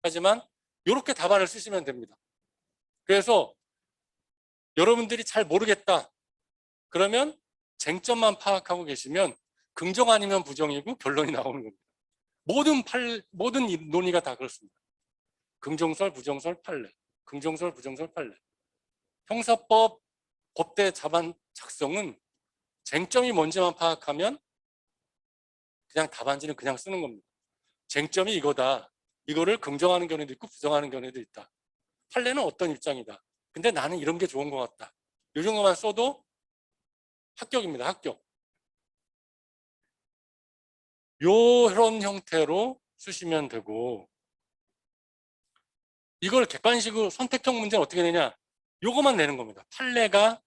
A: 하지만 이렇게 답안을 쓰시면 됩니다. 그래서 여러분들이 잘 모르겠다. 그러면 쟁점만 파악하고 계시면 긍정 아니면 부정이고 결론이 나오는 겁니다. 모든 논의가 다 그렇습니다. 긍정설, 부정설, 판례. 긍정설, 부정설, 판례. 형사법 법대 답안 작성은 쟁점이 뭔지만 파악하면 그냥 답안지는 그냥 쓰는 겁니다. 쟁점이 이거다. 이거를 긍정하는 견해도 있고 부정하는 견해도 있다. 판례는 어떤 입장이다. 근데 나는 이런 게 좋은 것 같다. 이 정도만 써도 합격입니다. 합격. 이런 형태로 쓰시면 되고, 이걸 객관식으로 선택형 문제는 어떻게 내냐? 요거만 내는 겁니다. 판례가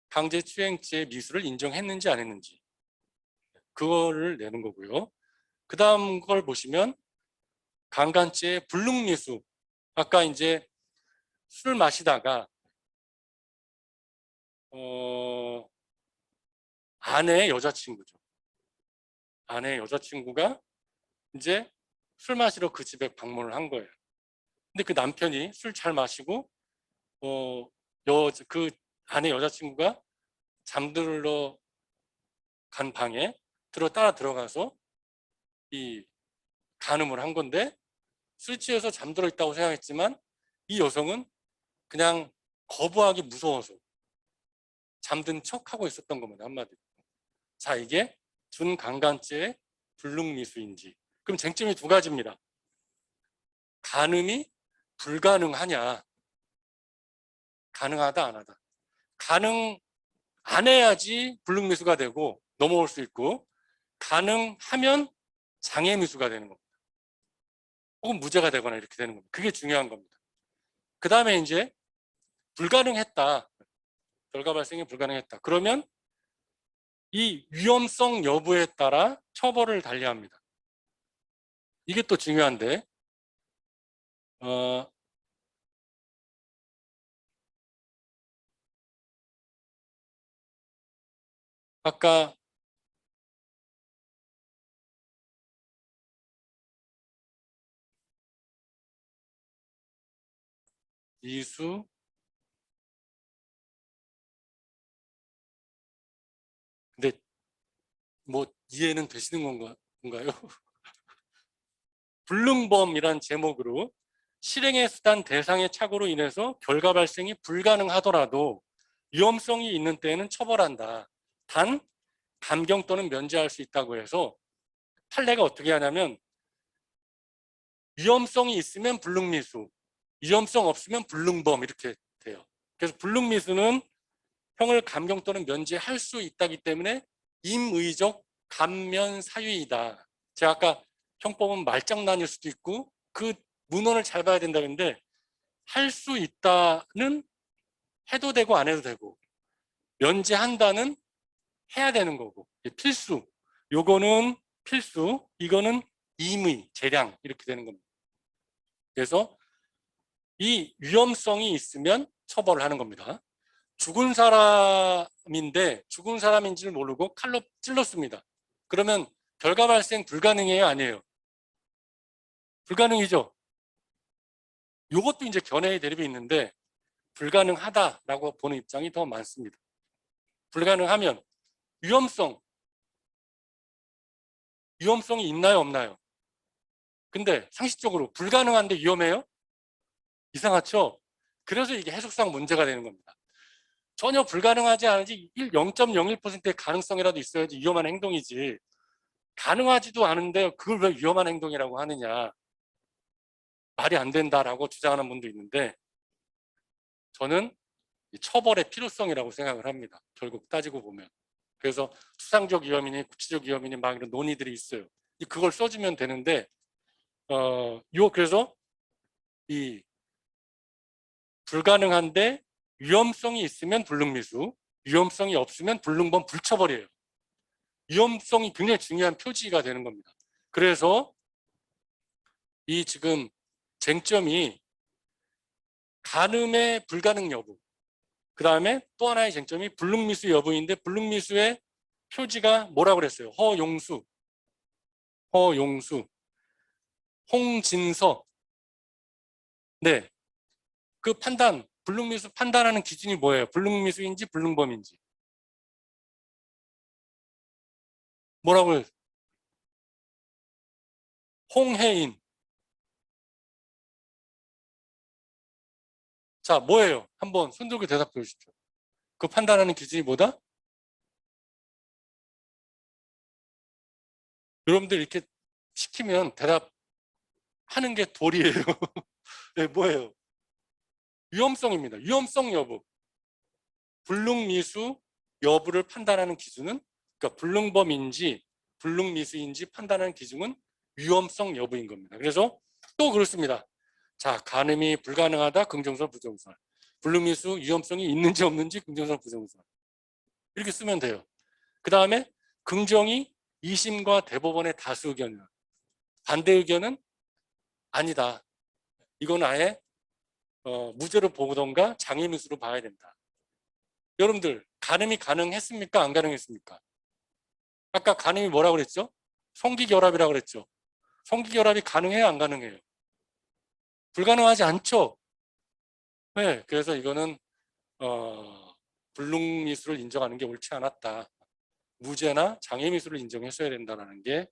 A: 강제추행죄 미수를 인정했는지 안 했는지. 그거를 내는 거고요. 그 다음 걸 보시면 강간죄 불능미수. 아까 이제 술을 마시다가 아내의 여자친구죠. 아내의 여자친구가 이제 술 마시러 그 집에 방문을 한 거예요. 근데 그 남편이 술 잘 마시고 그 아내 여자친구가 잠들러 간 방에 따라 들어가서 이 간음을 한 건데, 술 취해서 잠들어 있다고 생각했지만 이 여성은 그냥 거부하기 무서워서 잠든 척하고 있었던 겁니다. 한마디로. 자, 이게 준강간죄의 불능미수인지. 그럼 쟁점이 두 가지입니다. 간음이 불가능하냐, 가능하다 안 하다. 가능 안 해야지 불능미수가 되고 넘어올 수 있고, 가능하면 장애미수가 되는 겁니다. 혹은 무죄가 되거나 이렇게 되는 겁니다. 그게 중요한 겁니다. 그 다음에 이제 불가능했다. 결과 발생이 불가능했다. 그러면 이 위험성 여부에 따라 처벌을 달리합니다. 이게 또 중요한데 아까 이수 근데 뭐 이해는 되시는 건가요? 불능범이란 제목으로 실행의 수단 대상의 착오로 인해서 결과 발생이 불가능하더라도 위험성이 있는 때에는 처벌한다. 단 감경 또는 면제할 수 있다고 해서 판례가 어떻게 하냐면 위험성이 있으면 불능미수, 위험성 없으면 불능범 이렇게 돼요. 그래서 불능미수는 형을 감경 또는 면제할 수 있다기 때문에 임의적 감면 사유이다. 제가 아까 형법은 말장난일 수도 있고 그 문헌을 잘 봐야 된다는데 할 수 있다는 해도 되고 안 해도 되고 면제한다는 해야 되는 거고 필수 요거는 필수 이거는 임의 재량 이렇게 되는 겁니다. 그래서 이 위험성이 있으면 처벌을 하는 겁니다. 죽은 사람인데 죽은 사람인지를 모르고 칼로 찔렀습니다. 그러면 결과 발생 불가능해요? 아니에요? 불가능이죠. 이것도 이제 견해의 대립이 있는데 불가능하다라고 보는 입장이 더 많습니다. 불가능하면 위험성이 있나요? 없나요? 근데 상식적으로 불가능한데 위험해요? 이상하죠? 그래서 이게 해석상 문제가 되는 겁니다. 전혀 불가능하지 않은지 0.01%의 가능성이라도 있어야지 위험한 행동이지 가능하지도 않은데 그걸 왜 위험한 행동이라고 하느냐 말이 안 된다라고 주장하는 분도 있는데 저는 처벌의 필요성이라고 생각을 합니다. 결국 따지고 보면. 그래서 추상적 위험이니 구체적 위험이니 막 이런 논의들이 있어요. 그걸 써주면 되는데 그래서 이 불가능한데 위험성이 있으면 불능미수, 위험성이 없으면 불능범 불처벌이에요. 위험성이 굉장히 중요한 표지가 되는 겁니다. 그래서 이 지금 쟁점이 간음의 불가능 여부, 그 다음에 또 하나의 쟁점이 불능미수 여부인데 불능미수의 표지가 뭐라고 그랬어요? 허용수, 홍진서. 네, 그 판단, 불능미수 판단하는 기준이 뭐예요? 불능미수인지 불능범인지. 뭐라고 홍해인. 자, 뭐예요? 한번 손 들고 대답해 주십시오. 그 판단하는 기준이 뭐다? 여러분들 이렇게 시키면 대답하는 게 도리예요. 네, 뭐예요? 위험성입니다. 위험성 여부. 불능미수 여부를 판단하는 기준은 그러니까 불능범인지 불능미수인지 판단하는 기준은 위험성 여부인 겁니다. 그래서 또 그렇습니다. 자, 간음이 불가능하다 긍정설 부정설. 불능미수 위험성이 있는지 없는지 긍정설 부정설. 이렇게 쓰면 돼요. 그 다음에 긍정이 2심과 대법원의 다수 의견이야. 반대 의견은 아니다. 이건 아예 무죄로 보던가 장애미수로 봐야 된다. 여러분들 간음이 가능했습니까? 안 가능했습니까? 아까 간음이 뭐라고 그랬죠? 성기결합이라고 그랬죠. 성기결합이 가능해요? 안 가능해요? 불가능하지 않죠? 네, 그래서 이거는 불능미수를 인정하는 게 옳지 않았다. 무죄나 장애미수를 인정했어야 된다는 게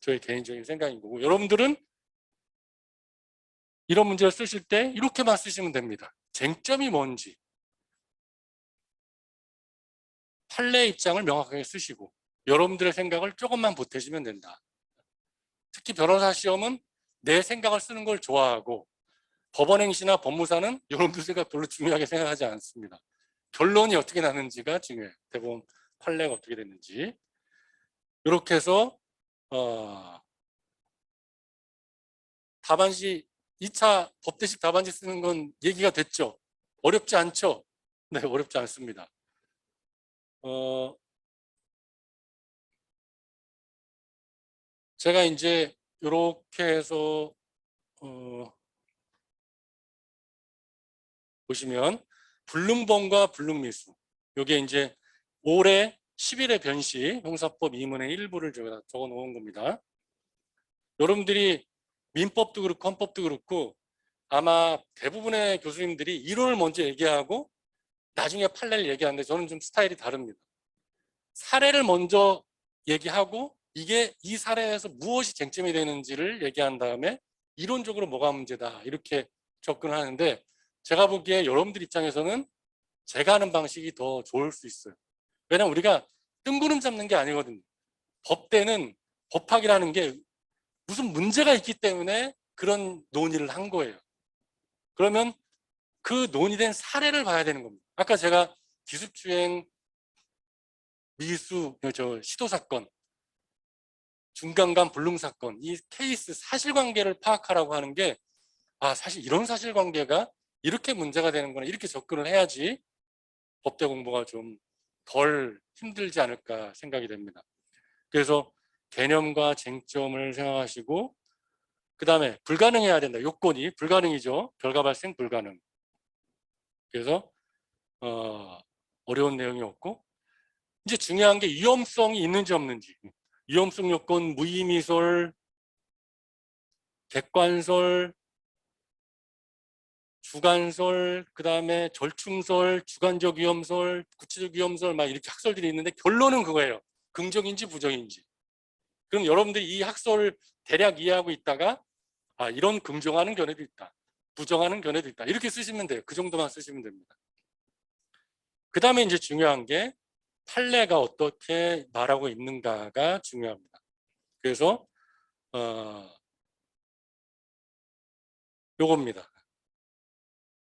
A: 저의 개인적인 생각인 거고 여러분들은 이런 문제를 쓰실 때 이렇게만 쓰시면 됩니다. 쟁점이 뭔지 판례 입장을 명확하게 쓰시고 여러분들의 생각을 조금만 보태시면 된다. 특히 변호사 시험은 내 생각을 쓰는 걸 좋아하고 법원행시나 법무사는 여러분들 생각 별로 중요하게 생각하지 않습니다. 결론이 어떻게 나는지가 중요해요. 대법원 판례가 어떻게 됐는지. 이렇게 해서 답안지 2차 법대식 답안지 쓰는 건 얘기가 됐죠. 어렵지 않죠? 네, 어렵지 않습니다. 제가 이제 이렇게 해서 보시면 불능범과 불능미수, 이게 이제 올해 10일의 변시 형사법 2문의 일부를 제가 적어 놓은 겁니다. 여러분들이 민법도 그렇고 헌법도 그렇고 아마 대부분의 교수님들이 이론을 먼저 얘기하고 나중에 판례를 얘기하는데 저는 좀 스타일이 다릅니다. 사례를 먼저 얘기하고 이게 이 사례에서 무엇이 쟁점이 되는지를 얘기한 다음에 이론적으로 뭐가 문제다 이렇게 접근하는데, 제가 보기에 여러분들 입장에서는 제가 하는 방식이 더 좋을 수 있어요. 왜냐하면 우리가 뜬구름 잡는 게 아니거든요. 법대는 법학이라는 게 무슨 문제가 있기 때문에 그런 논의를 한 거예요. 그러면 그 논의된 사례를 봐야 되는 겁니다. 아까 제가 기습주행, 미수, 시도사건, 중간간 불능사건, 이 케이스 사실관계를 파악하라고 하는 게, 사실 이런 사실관계가 이렇게 문제가 되는구나, 이렇게 접근을 해야지 법대 공부가 좀 덜 힘들지 않을까 생각이 됩니다. 그래서 개념과 쟁점을 생각하시고, 그 다음에 불가능해야 된다. 요건이 불가능이죠. 결과 발생 불가능. 그래서 어려운 내용이 없고, 이제 중요한 게 위험성이 있는지 없는지. 위험성 요건, 무의미설, 객관설, 주관설, 그 다음에 절충설, 주관적 위험설, 구체적 위험설, 막 이렇게 학설들이 있는데 결론은 그거예요. 긍정인지 부정인지. 그럼 여러분들이 이 학설을 대략 이해하고 있다가 이런 긍정하는 견해도 있다, 부정하는 견해도 있다, 이렇게 쓰시면 돼요. 그 정도만 쓰시면 됩니다. 그 다음에 이제 중요한 게 판례가 어떻게 말하고 있는가가 중요합니다. 그래서 요겁니다.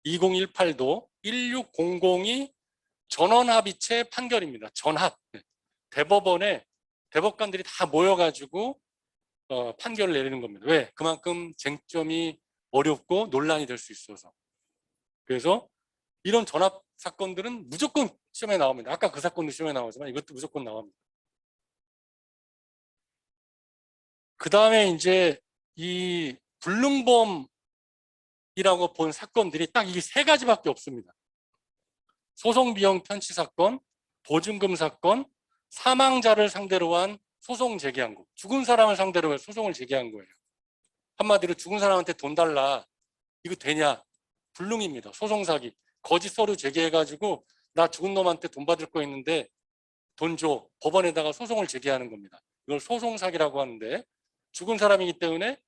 A: 2018도 1600이 전원합의체 판결입니다. 전합. 대법원에 대법관들이 다 모여가지고 판결을 내리는 겁니다. 왜? 그만큼 쟁점이 어렵고 논란이 될 수 있어서. 그래서 이런 전합 사건들은 무조건 시험에 나옵니다. 아까 그 사건도 시험에 나오지만 이것도 무조건 나옵니다. 그 다음에 이제 이 불능범이라고 본 사건들이 딱 이 세 가지밖에 없습니다. 소송비용 편취 사건, 보증금 사건, 사망자를 상대로 한 소송 제기한 거. 죽은 사람을 상대로 소송을 제기한 거예요. 한마디로 죽은 사람한테 돈 달라, 이거 되냐? 불능입니다. 소송 사기. 거짓 서류 제기해가지고 나 죽은 놈한테 돈 받을 거 있는데 돈 줘. 법원에다가 소송을 제기하는 겁니다. 이걸 소송 사기라고 하는데, 죽은 사람이기 때문에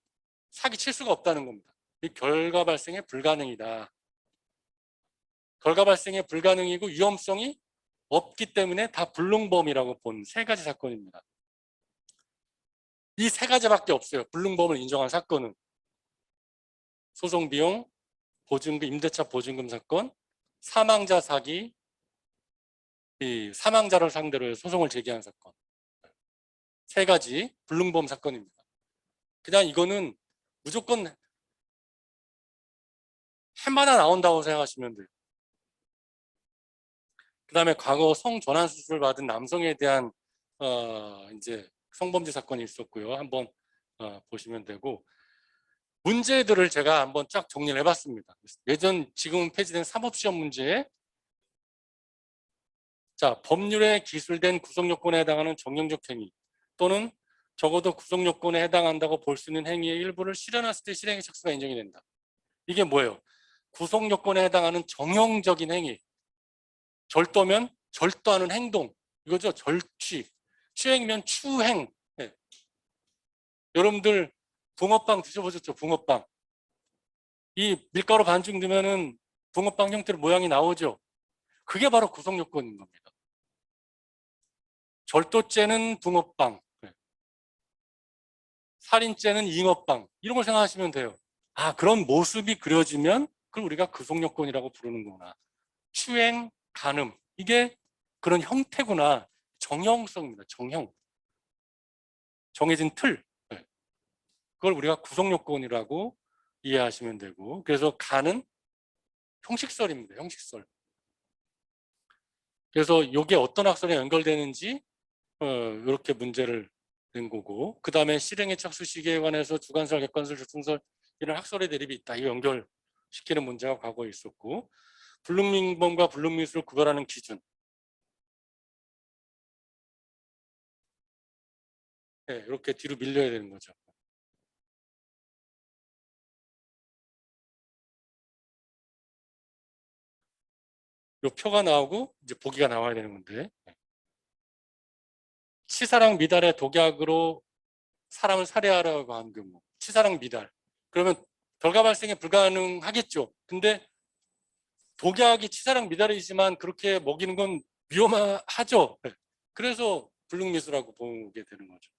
A: 사기 칠 수가 없다는 겁니다. 이 결과 발생에 불가능이다. 결과 발생에 불가능이고 위험성이 없기 때문에 다 불능범이라고 본 세 가지 사건입니다. 이 세 가지밖에 없어요. 불능범을 인정한 사건은 소송비용, 보증금, 임대차 보증금 사건, 사망자 사기, 이 사망자를 상대로 해서 소송을 제기한 사건. 세 가지 불능범 사건입니다. 그냥 이거는 무조건 해마다 나온다고 생각하시면 돼요. 그 다음에 과거 성전환 수술을 받은 남성에 대한 이제 성범죄 사건이 있었고요. 한번 보시면 되고, 문제들을 제가 한번 쫙 정리를 해봤습니다. 예전 지금 폐지된 사법시험 문제에, 자, 법률에 기술된 구성요건에 해당하는 정형적 행위 또는 적어도 구성요건에 해당한다고 볼 수 있는 행위의 일부를 실현했을 때 실행의 착수가 인정이 된다. 이게 뭐예요? 구성요건에 해당하는 정형적인 행위. 절도면 절도하는 행동, 이거죠. 절취. 추행이면 추행. 네. 여러분들 붕어빵 드셔보셨죠? 붕어빵. 이 밀가루 반죽 넣으면은 붕어빵 형태로 모양이 나오죠. 그게 바로 구성요건인 겁니다. 절도죄는 붕어빵, 살인죄는 잉어빵, 이런 걸 생각하시면 돼요. 그런 모습이 그려지면 그걸 우리가 구성요건이라고 부르는구나. 추행, 간음, 이게 그런 형태구나. 정형성입니다. 정형. 정해진 틀. 그걸 우리가 구성요건이라고 이해하시면 되고, 그래서 간은 형식설입니다. 형식설. 그래서 이게 어떤 학설에 연결되는지 이렇게 문제를 된 거고, 그 다음에 실행의 착수 시기에 관해서 주관설, 객관설, 적중설 이런 학설의 대립이 있다. 이 연결시키는 문제가 과거에 있었고, 불능민범과 불능미수를 구별하는 기준. 네, 이렇게 뒤로 밀려야 되는 거죠. 이 표가 나오고 이제 보기가 나와야 되는 건데, 치사랑 미달의 독약으로 사람을 살해하라고 한 경우, 치사랑 미달. 그러면 결과 발생이 불가능하겠죠. 근데 독약이 치사랑 미달이지만 그렇게 먹이는 건 위험하죠. 그래서 불능미수라고 보게 되는 거죠.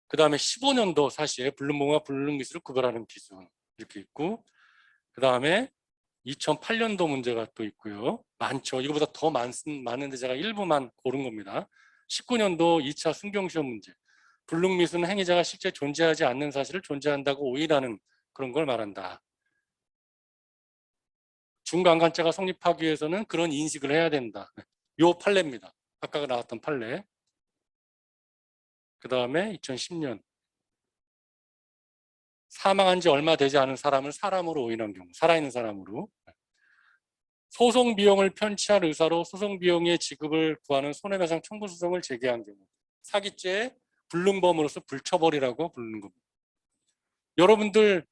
A: 그 다음에 15년도 사시에 불능범과 불능미수를 구별하는 기준 이렇게 있고, 그 다음에 2008년도 문제가 또 있고요. 많죠. 이거보다 더 많은데 제가 일부만 고른 겁니다. 19년도 2차 순경시험 문제. 불능미수는 행위자가 실제 존재하지 않는 사실을 존재한다고 오인하는 그런 걸 말한다. 중간간자가 성립하기 위해서는 그런 인식을 해야 된다. 요 판례입니다. 아까 나왔던 판례. 그 다음에 2010년. 사망한 지 얼마 되지 않은 사람을 사람으로 오인한 경우, 살아있는 사람으로. 소송 비용을 편취할 의사로 소송 비용의 지급을 구하는 손해배상 청구 소송을 제기한 경우, 사기죄의 불능범으로서 불처벌이라고 부르는 겁니다. 여러분들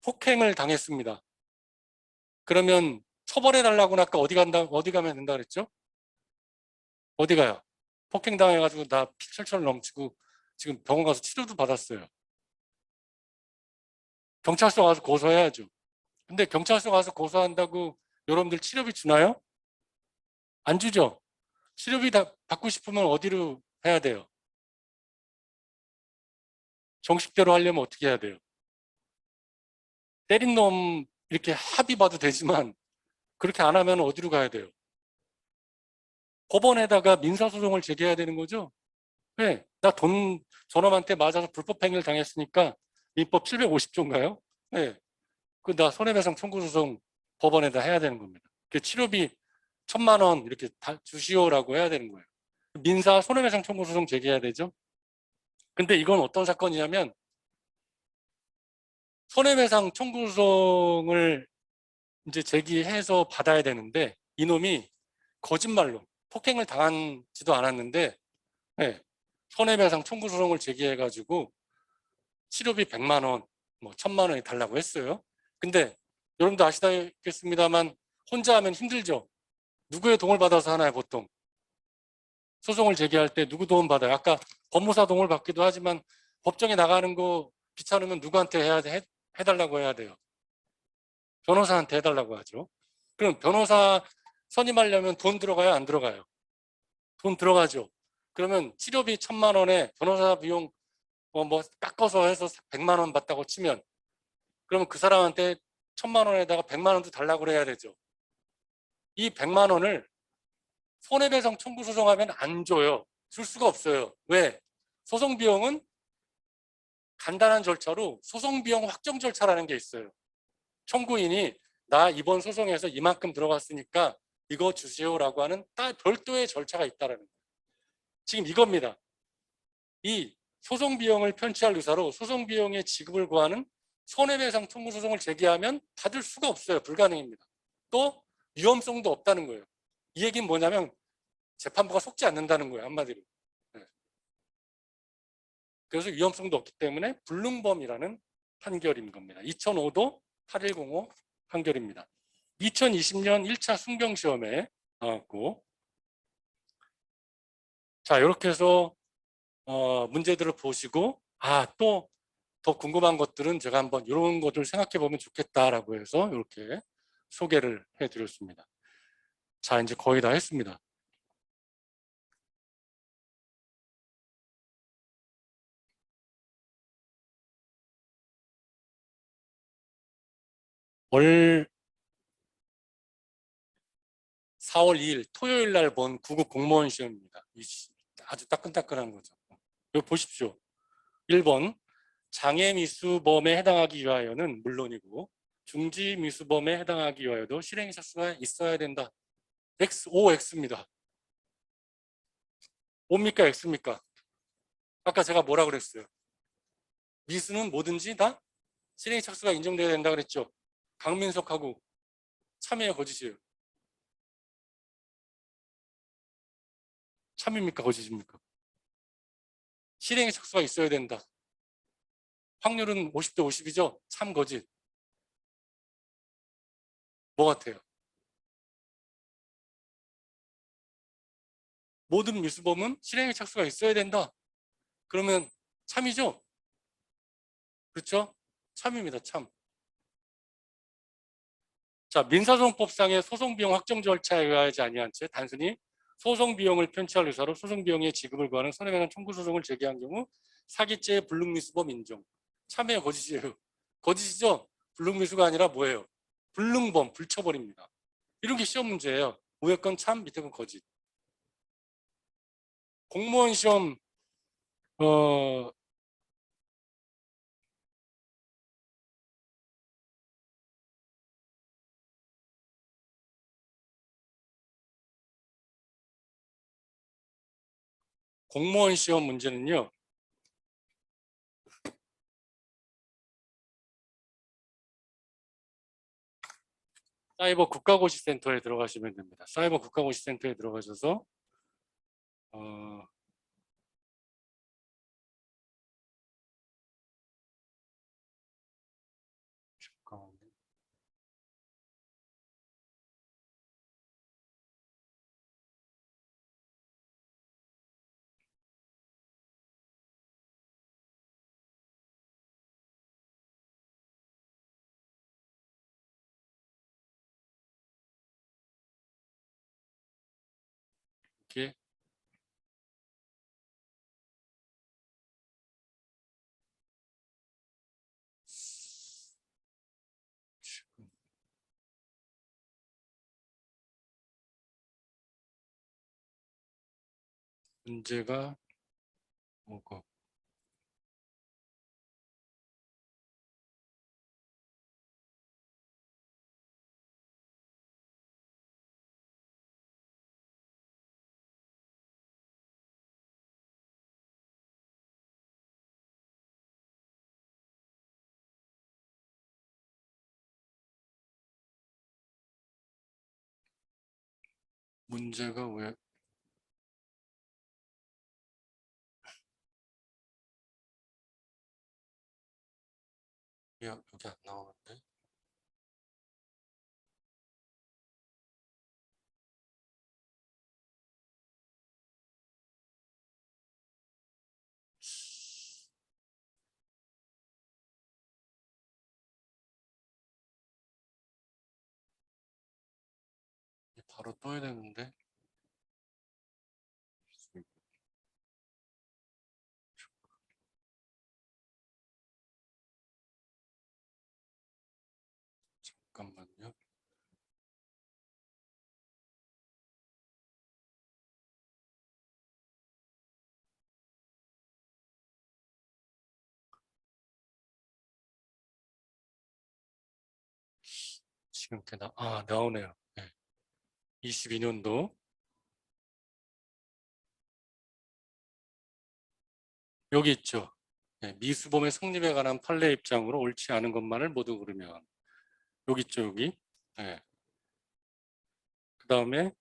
A: 폭행을 당했습니다. 그러면 처벌해 달라고는 아까 어디 가면 된다 그랬죠? 어디 가요? 폭행 당해가지고 나 피 철철 넘치고 지금 병원 가서 치료도 받았어요. 경찰서 가서 고소해야죠. 근데 경찰서 가서 고소한다고 여러분들 치료비 주나요? 안 주죠. 치료비 다 받고 싶으면 어디로 해야 돼요? 정식대로 하려면 어떻게 해야 돼요? 때린 놈 이렇게 합의 봐도 되지만 그렇게 안 하면 어디로 가야 돼요? 법원에다가 민사소송을 제기해야 되는 거죠? 네, 나 저놈한테 맞아서 불법행위를 당했으니까 민법 750조인가요? 네, 그 나 손해배상 청구소송 법원에다 해야 되는 겁니다. 그 치료비 1,000만 원 이렇게 다 주시오라고 해야 되는 거예요. 민사 손해배상 청구소송 제기해야 되죠? 근데 이건 어떤 사건이냐면 손해배상 청구소송을 이제 제기해서 받아야 되는데 이놈이 거짓말로 폭행을 당한지도 않았는데 네, 손해배상 청구소송을 제기해가지고 치료비 100만 원, 뭐 1,000만 원이 달라고 했어요. 근데 여러분도 아시다겠습니다만 혼자 하면 힘들죠. 누구의 도움을 받아서 하나요, 보통? 소송을 제기할 때 누구 도움 받아요? 아까 법무사 도움을 받기도 하지만 법정에 나가는 거 귀찮으면 누구한테 해달라고 해야 돼요? 변호사한테 해달라고 하죠. 그럼 변호사 선임하려면 돈 들어가요? 안 들어가요? 돈 들어가죠. 그러면 치료비 1,000만 원에 변호사 비용 뭐 깎아서 해서 100만 원 받다고 치면 그러면 그 사람한테 1,000만 원에다가 100만 원도 달라고 그래야 되죠. 이 100만 원을 손해배상 청구 소송하면 안 줘요. 줄 수가 없어요. 왜? 소송 비용은 간단한 절차로 소송 비용 확정 절차라는 게 있어요. 청구인이 나 이번 소송에서 이만큼 들어갔으니까 이거 주세요라고 하는 별도의 절차가 있다는 거예요. 지금 이겁니다. 이 소송 비용을 편취할 의사로 소송 비용의 지급을 구하는 손해배상 청구 소송을 제기하면 받을 수가 없어요. 불가능입니다. 또 위험성도 없다는 거예요. 이 얘기는 뭐냐면 재판부가 속지 않는다는 거예요. 한마디로. 네. 그래서 위험성도 없기 때문에 불능범이라는 판결인 겁니다. 2005도 8105 판결입니다. 2020년 1차 순경시험에 나왔고, 자 이렇게 해서 문제들을 보시고 또 더 궁금한 것들은 제가 한번 이런 것들 생각해 보면 좋겠다라고 해서 이렇게 소개를 해드렸습니다. 자 이제 거의 다 했습니다. 월 4월 2일 토요일 날 본 9급 공무원 시험입니다. 아주 따끈따끈한 거죠. 이거 보십시오. 1번 장애미수범에 해당하기 위하여는 물론이고 중지미수범에 해당하기 위하여도 실행의 착수가 있어야 된다. X, O, X입니다. O입니까? X입니까? 아까 제가 뭐라 그랬어요? 미수는 뭐든지 다 실행의 착수가 인정돼야 된다 그랬죠. 강민석하고 참여의 거짓이에요. 참입니까? 거짓입니까? 실행의 착수가 있어야 된다. 확률은 50대 50이죠? 참 거짓. 뭐 같아요? 모든 미수범은 실행의 착수가 있어야 된다. 그러면 참이죠? 그렇죠? 참입니다. 참. 자, 민사소송법상의 소송비용 확정 절차에 의하지 아니한 채 단순히 소송비용을 편취할 의사로 소송비용의 지급을 구하는 손해배상 청구소송을 제기한 경우 사기죄의 불능미수범 인정. 참여의 거짓이에요. 거짓이죠? 불능미수가 아니라 뭐예요? 불능범, 불처벌입니다. 이런 게 시험 문제예요. 위에 건 참, 밑에 건 거짓. 공무원 시험 어, 공무원 시험 문제는요. 사이버 국가고시센터에 들어가시면 됩니다. 사이버 국가고시센터에 들어가셔서 잠깐만요. 이렇게 문제가 오고 문제가 왜 여기 안 나오는데? 바로 떠야 되는데. 잠깐만요. 지금 나오네요. 네. 22년도 여기 있죠. 네, 미수범의 성립에 관한 판례 입장으로 옳지 않은 것만을 모두 고르면 여기 있죠. 여기. 네. 그 다음에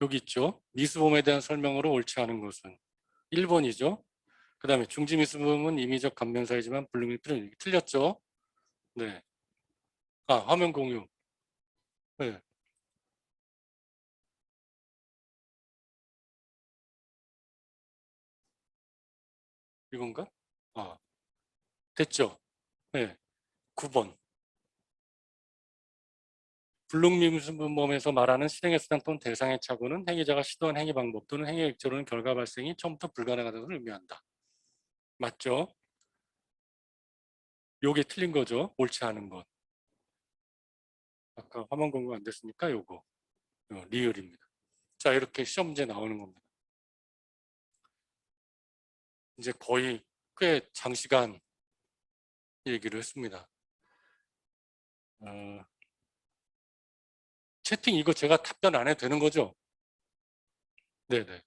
A: 여기 있죠. 미수범에 대한 설명으로 옳지 않은 것은 1번이죠. 그 다음에 중지미수범은 임의적 감면사이지만 불능이 필요는 틀렸죠. 네. 화면 공유. 네. 이건가? 아, 됐죠. 네. 9번. 불능미수범에서 말하는 실행의 수단 또는 대상의 착오는 행위자가 시도한 행위 방법 또는 행위의 액조로는 결과 발생이 처음부터 불가능하다는 것을 의미한다. 맞죠? 요게 틀린 거죠. 옳지 않은 것. 아까 화면 공유 안 됐으니까 요거. 리을입니다. 자, 이렇게 시험 문제 나오는 겁니다. 이제 거의 꽤 장시간 얘기를 했습니다. 채팅 이거 제가 답변 안 해도 되는 거죠? 네네.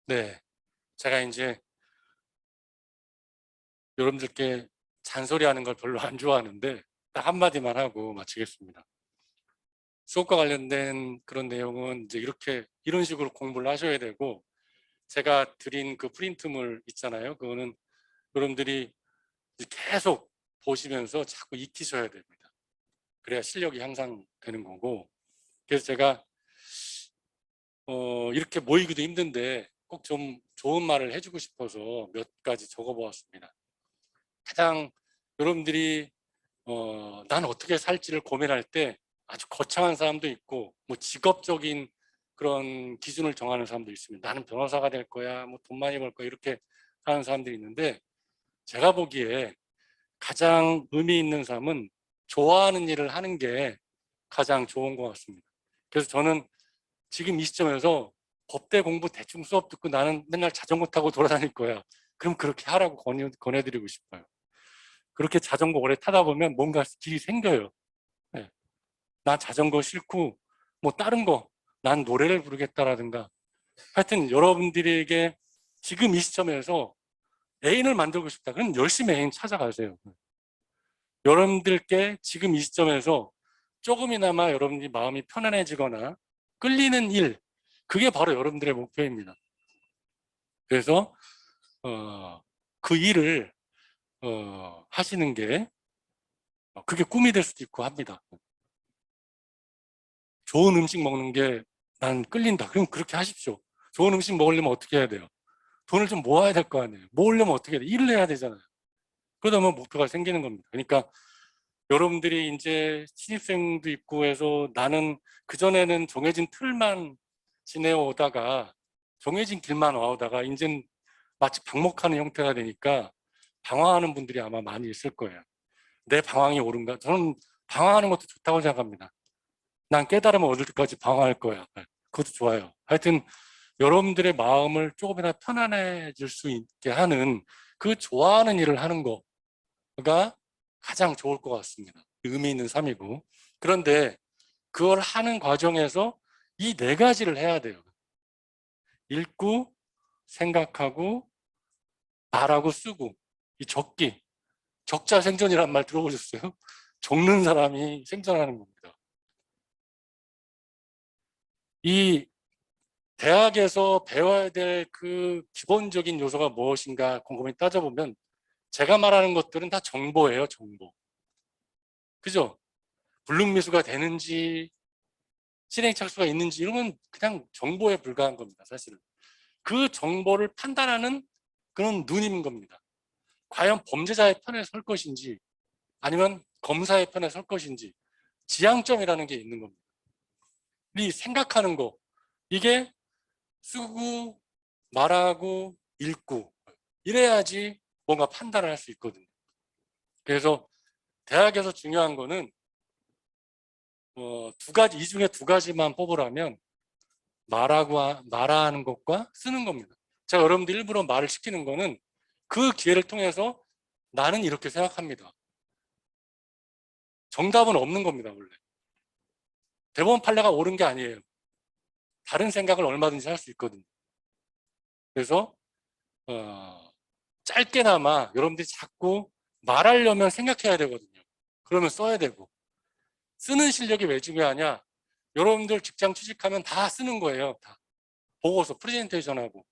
A: 네, 제가 이제 여러분들께 잔소리하는 걸 별로 안 좋아하는데 딱 한마디만 하고 마치겠습니다. 수업과 관련된 그런 내용은 이제 이런 식으로 공부를 하셔야 되고, 제가 드린 그 프린트물 있잖아요. 그거는 여러분들이 계속 보시면서 자꾸 익히셔야 됩니다. 그래야 실력이 향상되는 거고. 그래서 제가 이렇게 모이기도 힘든데 꼭 좀 좋은 말을 해주고 싶어서 몇 가지 적어보았습니다. 가장 여러분들이 난 어떻게 살지를 고민할 때 아주 거창한 사람도 있고, 뭐 직업적인 그런 기준을 정하는 사람도 있습니다. 나는 변호사가 될 거야, 뭐 돈 많이 벌 거야, 이렇게 하는 사람들이 있는데, 제가 보기에 가장 의미 있는 삶은 좋아하는 일을 하는 게 가장 좋은 것 같습니다. 그래서 저는 지금 이 시점에서 법대 공부 대충 수업 듣고 나는 맨날 자전거 타고 돌아다닐 거야, 그럼 그렇게 하라고 권해드리고 싶어요. 그렇게 자전거 오래 타다 보면 뭔가 길이 생겨요. 네. 나 자전거 싫고 뭐 다른 거, 난 노래를 부르겠다라든가, 하여튼 여러분들에게 지금 이 시점에서 애인을 만들고 싶다, 그럼 열심히 애인 찾아가세요. 여러분들께 지금 이 시점에서 조금이나마 여러분들이 마음이 편안해지거나 끌리는 일, 그게 바로 여러분들의 목표입니다. 그래서 그 일을 하시는 게, 그게 꿈이 될 수도 있고 합니다. 좋은 음식 먹는 게 난 끌린다, 그럼 그렇게 하십시오. 좋은 음식 먹으려면 어떻게 해야 돼요? 돈을 좀 모아야 될 거 아니에요. 모으려면 어떻게 해야 돼요? 일을 해야 되잖아요. 그러다 보면 목표가 생기는 겁니다. 그러니까 여러분들이 이제 신입생도 있고 해서 나는 그전에는 정해진 틀만 지내오다가 정해진 길만 와오다가 이제는 마치 방목하는 형태가 되니까 방황하는 분들이 아마 많이 있을 거예요. 내 방황이 옳은가? 저는 방황하는 것도 좋다고 생각합니다. 난 깨달음을 얻을 때까지 방황할 거야. 그것도 좋아요. 하여튼 여러분들의 마음을 조금이나 편안해질 수 있게 하는 그 좋아하는 일을 하는 거가 가장 좋을 것 같습니다. 의미 있는 삶이고. 그런데 그걸 하는 과정에서 이 네 가지를 해야 돼요. 읽고, 생각하고, 말하고, 쓰고. 이 적기. 적자 생존이란 말 들어보셨어요? 적는 사람이 생존하는 겁니다. 이 대학에서 배워야 될 그 기본적인 요소가 무엇인가 곰곰이 따져보면 제가 말하는 것들은 다 정보예요, 정보. 그죠? 불능미수가 되는지 실행착수가 있는지 이런 건 그냥 정보에 불과한 겁니다, 사실은. 그 정보를 판단하는 그런 눈인 겁니다. 과연 범죄자의 편에 설 것인지 아니면 검사의 편에 설 것인지 지향점이라는 게 있는 겁니다. 이 생각하는 거, 이게 쓰고 말하고 읽고 이래야지 뭔가 판단을 할 수 있거든요. 그래서 대학에서 중요한 거는 두 가지, 이 중에 두 가지만 뽑으라면 말하는 것과 쓰는 겁니다. 제가 여러분들 일부러 말을 시키는 거는 그 기회를 통해서 나는 이렇게 생각합니다. 정답은 없는 겁니다, 원래. 대법원 판례가 옳은 게 아니에요. 다른 생각을 얼마든지 할 수 있거든요. 그래서 짧게나마 여러분들이 자꾸 말하려면 생각해야 되거든요. 그러면 써야 되고. 쓰는 실력이 왜 중요하냐? 여러분들 직장 취직하면 다 쓰는 거예요. 다. 보고서, 프레젠테이션하고,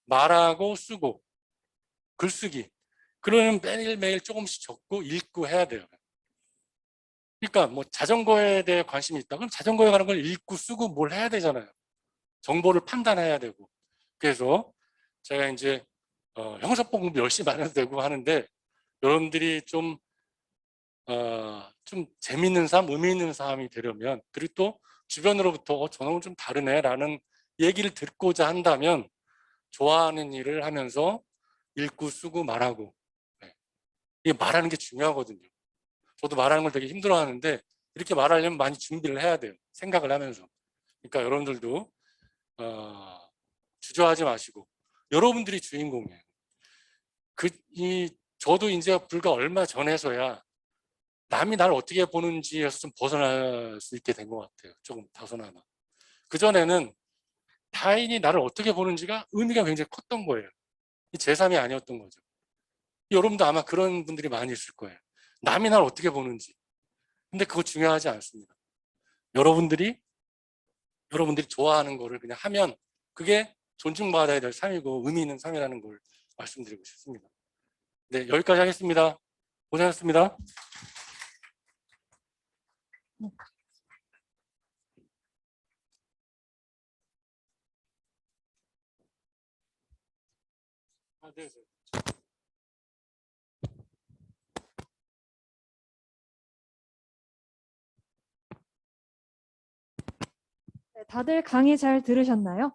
A: 말하고 쓰고, 글쓰기. 그러면 매일매일 조금씩 적고 읽고 해야 돼요. 그러니까 뭐 자전거에 대해 관심이 있다. 그럼 자전거에 관한 걸 읽고 쓰고 뭘 해야 되잖아요. 정보를 판단해야 되고. 그래서 제가 이제 형사법 공부 열심히 안 해도 되고 하는데 여러분들이 좀 재밌는 삶, 의미 있는 삶이 되려면, 그리고 또 주변으로부터 저놈은 좀 다르네 라는 얘기를 듣고자 한다면 좋아하는 일을 하면서 읽고 쓰고 말하고, 네. 이게 말하는 게 중요하거든요. 저도 말하는 걸 되게 힘들어 하는데 이렇게 말하려면 많이 준비를 해야 돼요. 생각을 하면서. 그러니까 여러분들도 주저하지 마시고 여러분들이 주인공이에요. 저도 이제 불과 얼마 전에서야 남이 날 어떻게 보는지에서 좀 벗어날 수 있게 된 것 같아요. 조금 벗어나나. 그전에는 타인이 나를 어떻게 보는지가 의미가 굉장히 컸던 거예요. 이 제3이 아니었던 거죠. 여러분도 아마 그런 분들이 많이 있을 거예요. 남이 나를 어떻게 보는지. 근데 그거 중요하지 않습니다. 여러분들이 좋아하는 거를 그냥 하면 그게 존중받아야 될 삶이고 의미 있는 삶이라는 걸 말씀드리고 싶습니다. 네, 여기까지 하겠습니다. 고생하셨습니다. 네.
D: 네, 다들 강의 잘 들으셨나요?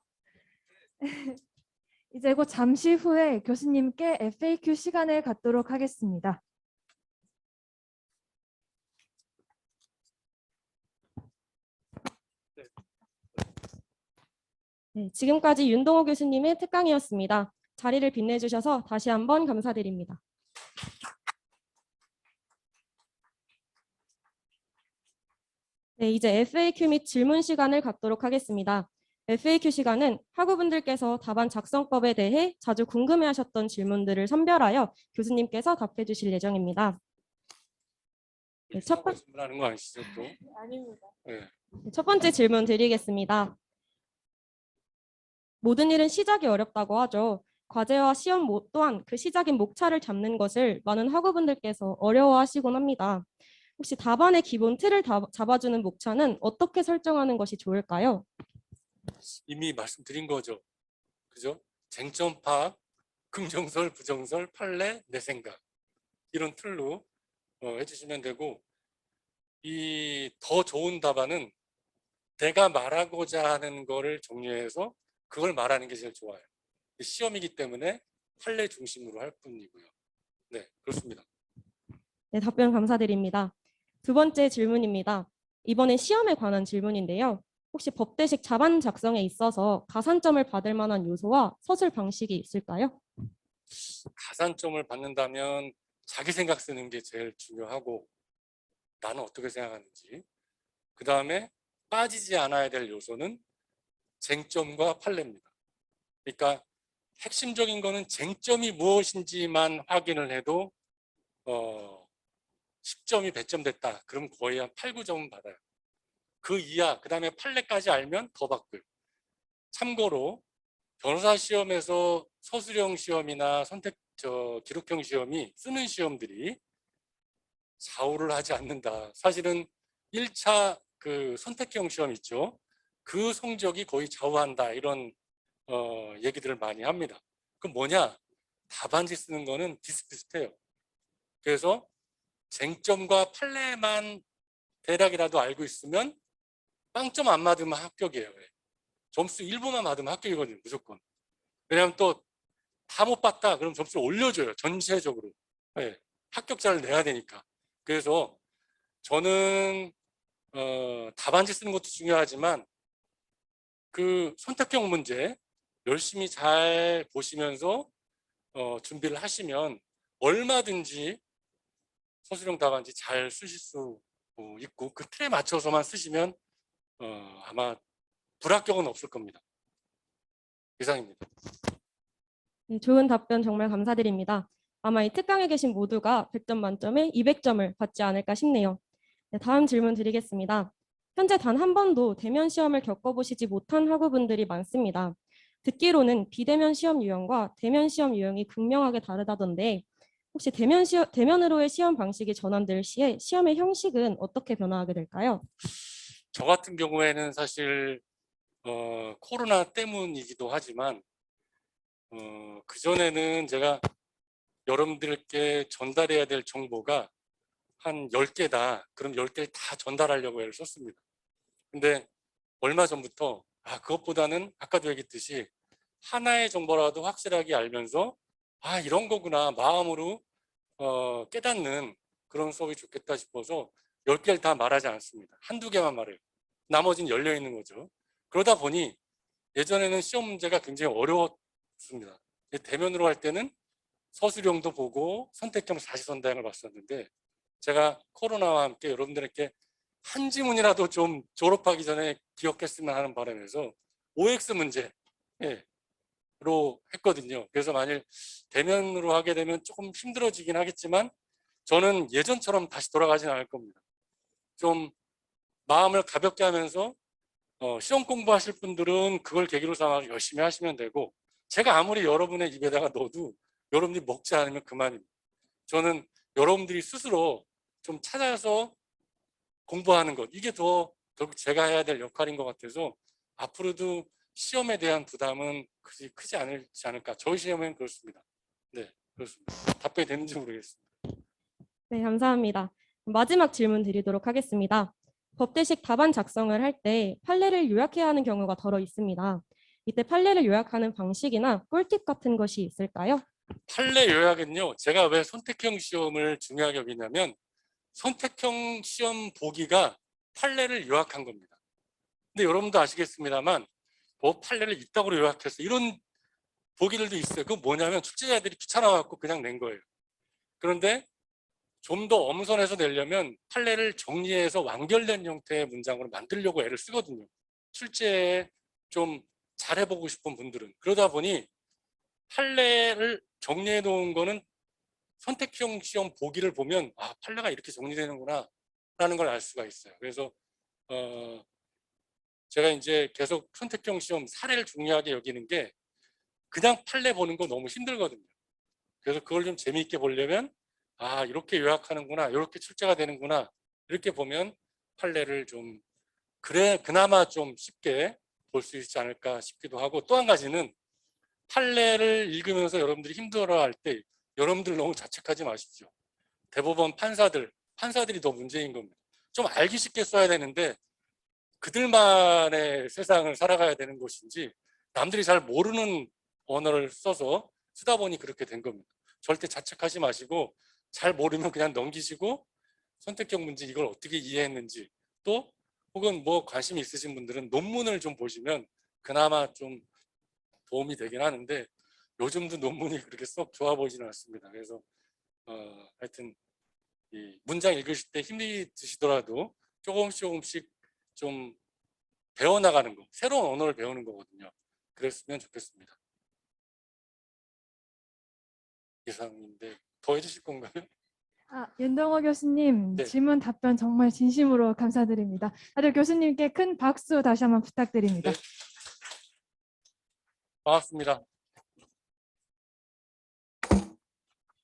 D: 이제 곧 잠시 후에 교수님께 FAQ 시간을 갖도록 하겠습니다.
E: 네, 지금까지 윤동호 교수님의 특강이었습니다. 자리를 빛내주셔서 다시 한번 감사드립니다. 네, 이제 FAQ 및 질문 시간을 갖도록 하겠습니다. FAQ 시간은 학우분들께서 답안 작성법에 대해 자주 궁금해하셨던 질문들을 선별하여 교수님께서 답해 주실 예정입니다. 네,
A: 질문하는 거 아니시죠? 또?
E: 아닙니다.
A: 네.
E: 첫 번째 질문 드리겠습니다. 모든 일은 시작이 어렵다고 하죠. 과제와 시험 또한 그 시작인 목차를 잡는 것을 많은 학우분들께서 어려워하시곤 합니다. 혹시 답안의 기본 틀을 잡아주는 목차는 어떻게 설정하는 것이 좋을까요?
A: 이미 말씀드린 거죠. 그죠? 쟁점 파악, 긍정설, 부정설, 판례, 내 생각. 이런 틀로 해주시면 되고, 이 더 좋은 답안은 내가 말하고자 하는 거를 정리해서 그걸 말하는 게 제일 좋아요. 시험이기 때문에 판례 중심으로 할 뿐이고요. 네, 그렇습니다.
E: 네, 답변 감사드립니다. 두 번째 질문입니다. 이번엔 시험에 관한 질문인데요. 혹시 법대식 답안 작성에 있어서 가산점을 받을 만한 요소와 서술 방식이 있을까요?
A: 가산점을 받는다면 자기 생각 쓰는 게 제일 중요하고 나는 어떻게 생각하는지, 그 다음에 빠지지 않아야 될 요소는 쟁점과 판례입니다. 그러니까 핵심적인 거는 쟁점이 무엇인지만 확인을 해도 10점이 배점됐다. 그럼 거의 한 8, 9점은 받아요. 그 이하, 그 다음에 판례까지 알면 더 받고요. 참고로 변호사 시험에서 서술형 시험이나 기록형 시험이 쓰는 시험들이 좌우를 하지 않는다. 사실은 1차 그 선택형 시험 있죠. 그 성적이 거의 좌우한다. 이런 얘기들을 많이 합니다. 그럼 뭐냐? 답안지 쓰는 거는 비슷비슷해요. 그래서 쟁점과 판례만 대략이라도 알고 있으면 빵점 안 맞으면 합격이에요. 점수 1분만 받으면 합격이거든요. 무조건. 왜냐하면 또 다 못 봤다. 그럼 점수를 올려줘요. 전체적으로. 네, 합격자를 내야 되니까. 그래서 저는 답안지 쓰는 것도 중요하지만 그 선택형 문제 열심히 잘 보시면서 준비를 하시면 얼마든지 서술형 답안지 잘 쓰실 수 있고 그 틀에 맞춰서만 쓰시면 아마 불합격은 없을 겁니다. 이상입니다.
E: 네, 좋은 답변 정말 감사드립니다. 아마 이 특강에 계신 모두가 100점 만점에 200점을 받지 않을까 싶네요. 네, 다음 질문 드리겠습니다. 현재 단 한 번도 대면 시험을 겪어보시지 못한 학우분들이 많습니다. 듣기로는 비대면 시험 유형과 대면 시험 유형이 극명하게 다르다던데 혹시 대면으로의 시험 방식이 전환될 시에 시험의 형식은 어떻게 변화하게 될까요?
A: 저 같은 경우에는 사실 코로나 때문이기도 하지만 그전에는 제가 여러분들께 전달해야 될 정보가 한 10개다. 그럼 10개를 다 전달하려고 애를 썼습니다. 근데 얼마 전부터 그것보다는 아까도 얘기했듯이 하나의 정보라도 확실하게 알면서 이런 거구나 마음으로 깨닫는 그런 수업이 좋겠다 싶어서 10개를 다 말하지 않습니다. 한두 개만 말해요. 나머지는 열려 있는 거죠. 그러다 보니 예전에는 시험 문제가 굉장히 어려웠습니다. 대면으로 할 때는 서술형도 보고 선택형 사시선다형을 봤었는데 제가 코로나와 함께 여러분들에게 한 지문이라도 좀 졸업하기 전에 기억했으면 하는 바람에서 OX 문제 로 했거든요. 그래서 만일 대면으로 하게 되면 조금 힘들어지긴 하겠지만 저는 예전처럼 다시 돌아가지는 않을 겁니다. 좀 마음을 가볍게 하면서 시험 공부하실 분들은 그걸 계기로 삼아서 열심히 하시면 되고, 제가 아무리 여러분의 입에다가 넣어도 여러분들이 먹지 않으면 그만입니다. 저는 여러분들이 스스로 좀 찾아서 공부하는 것, 이게 더 결국 제가 해야 될 역할인 것 같아서 앞으로도 시험에 대한 부담은 크지 않을까. 저희 시험은 그렇습니다. 네, 그렇습니다. 답변이 되는지 모르겠습니다.
E: 네, 감사합니다. 마지막 질문 드리도록 하겠습니다. 법대식 답안 작성을 할 때 판례를 요약해야 하는 경우가 더러 있습니다. 이때 판례를 요약하는 방식이나 꿀팁 같은 것이 있을까요?
A: 판례 요약은요, 제가 왜 선택형 시험을 중요하게 여기냐면 선택형 시험 보기가 판례를 요약한 겁니다. 근데 여러분도 아시겠습니다만 뭐 판례를 이따구로 요약해서 이런 보기들도 있어요. 그건 뭐냐면 출제자들이 귀찮아갖고 그냥 낸 거예요. 그런데 좀 더 엄선해서 내려면 판례를 정리해서 완결된 형태의 문장으로 만들려고 애를 쓰거든요. 출제에 좀 잘해보고 싶은 분들은. 그러다 보니 판례를 정리해 놓은 거는 선택형 시험 보기를 보면 아, 판례가 이렇게 정리되는구나 라는 걸 알 수가 있어요. 그래서 제가 이제 계속 선택형 시험 사례를 중요하게 여기는 게 그냥 판례 보는 거 너무 힘들거든요. 그래서 그걸 좀 재미있게 보려면 아, 이렇게 요약하는구나, 이렇게 출제가 되는구나, 이렇게 보면 판례를 좀 그나마 좀 쉽게 볼 수 있지 않을까 싶기도 하고, 또 한 가지는 판례를 읽으면서 여러분들이 힘들어할 때 여러분들 너무 자책하지 마십시오. 대법원 판사들이 더 문제인 겁니다. 좀 알기 쉽게 써야 되는데 그들만의 세상을 살아가야 되는 것인지 남들이 잘 모르는 언어를 써서 쓰다 보니 그렇게 된 겁니다. 절대 자책하지 마시고 잘 모르면 그냥 넘기시고 선택형 문제 이걸 어떻게 이해했는지, 또 혹은 뭐 관심이 있으신 분들은 논문을 좀 보시면 그나마 좀 도움이 되긴 하는데 요즘도 논문이 그렇게 썩 좋아 보이지는 않습니다. 그래서 하여튼 이 문장 읽으실 때 힘이 드시더라도 조금씩 좀 배워나가는 거, 새로운 언어를 배우는 거거든요. 그랬으면 좋겠습니다. 이상인데 더 해주실 건가요?
D: 윤동호 교수님,
A: 네.
D: 질문 답변 정말 진심으로 감사드립니다. 다들 교수님께 큰 박수 다시 한번 부탁드립니다.
A: 네. 반갑습니다.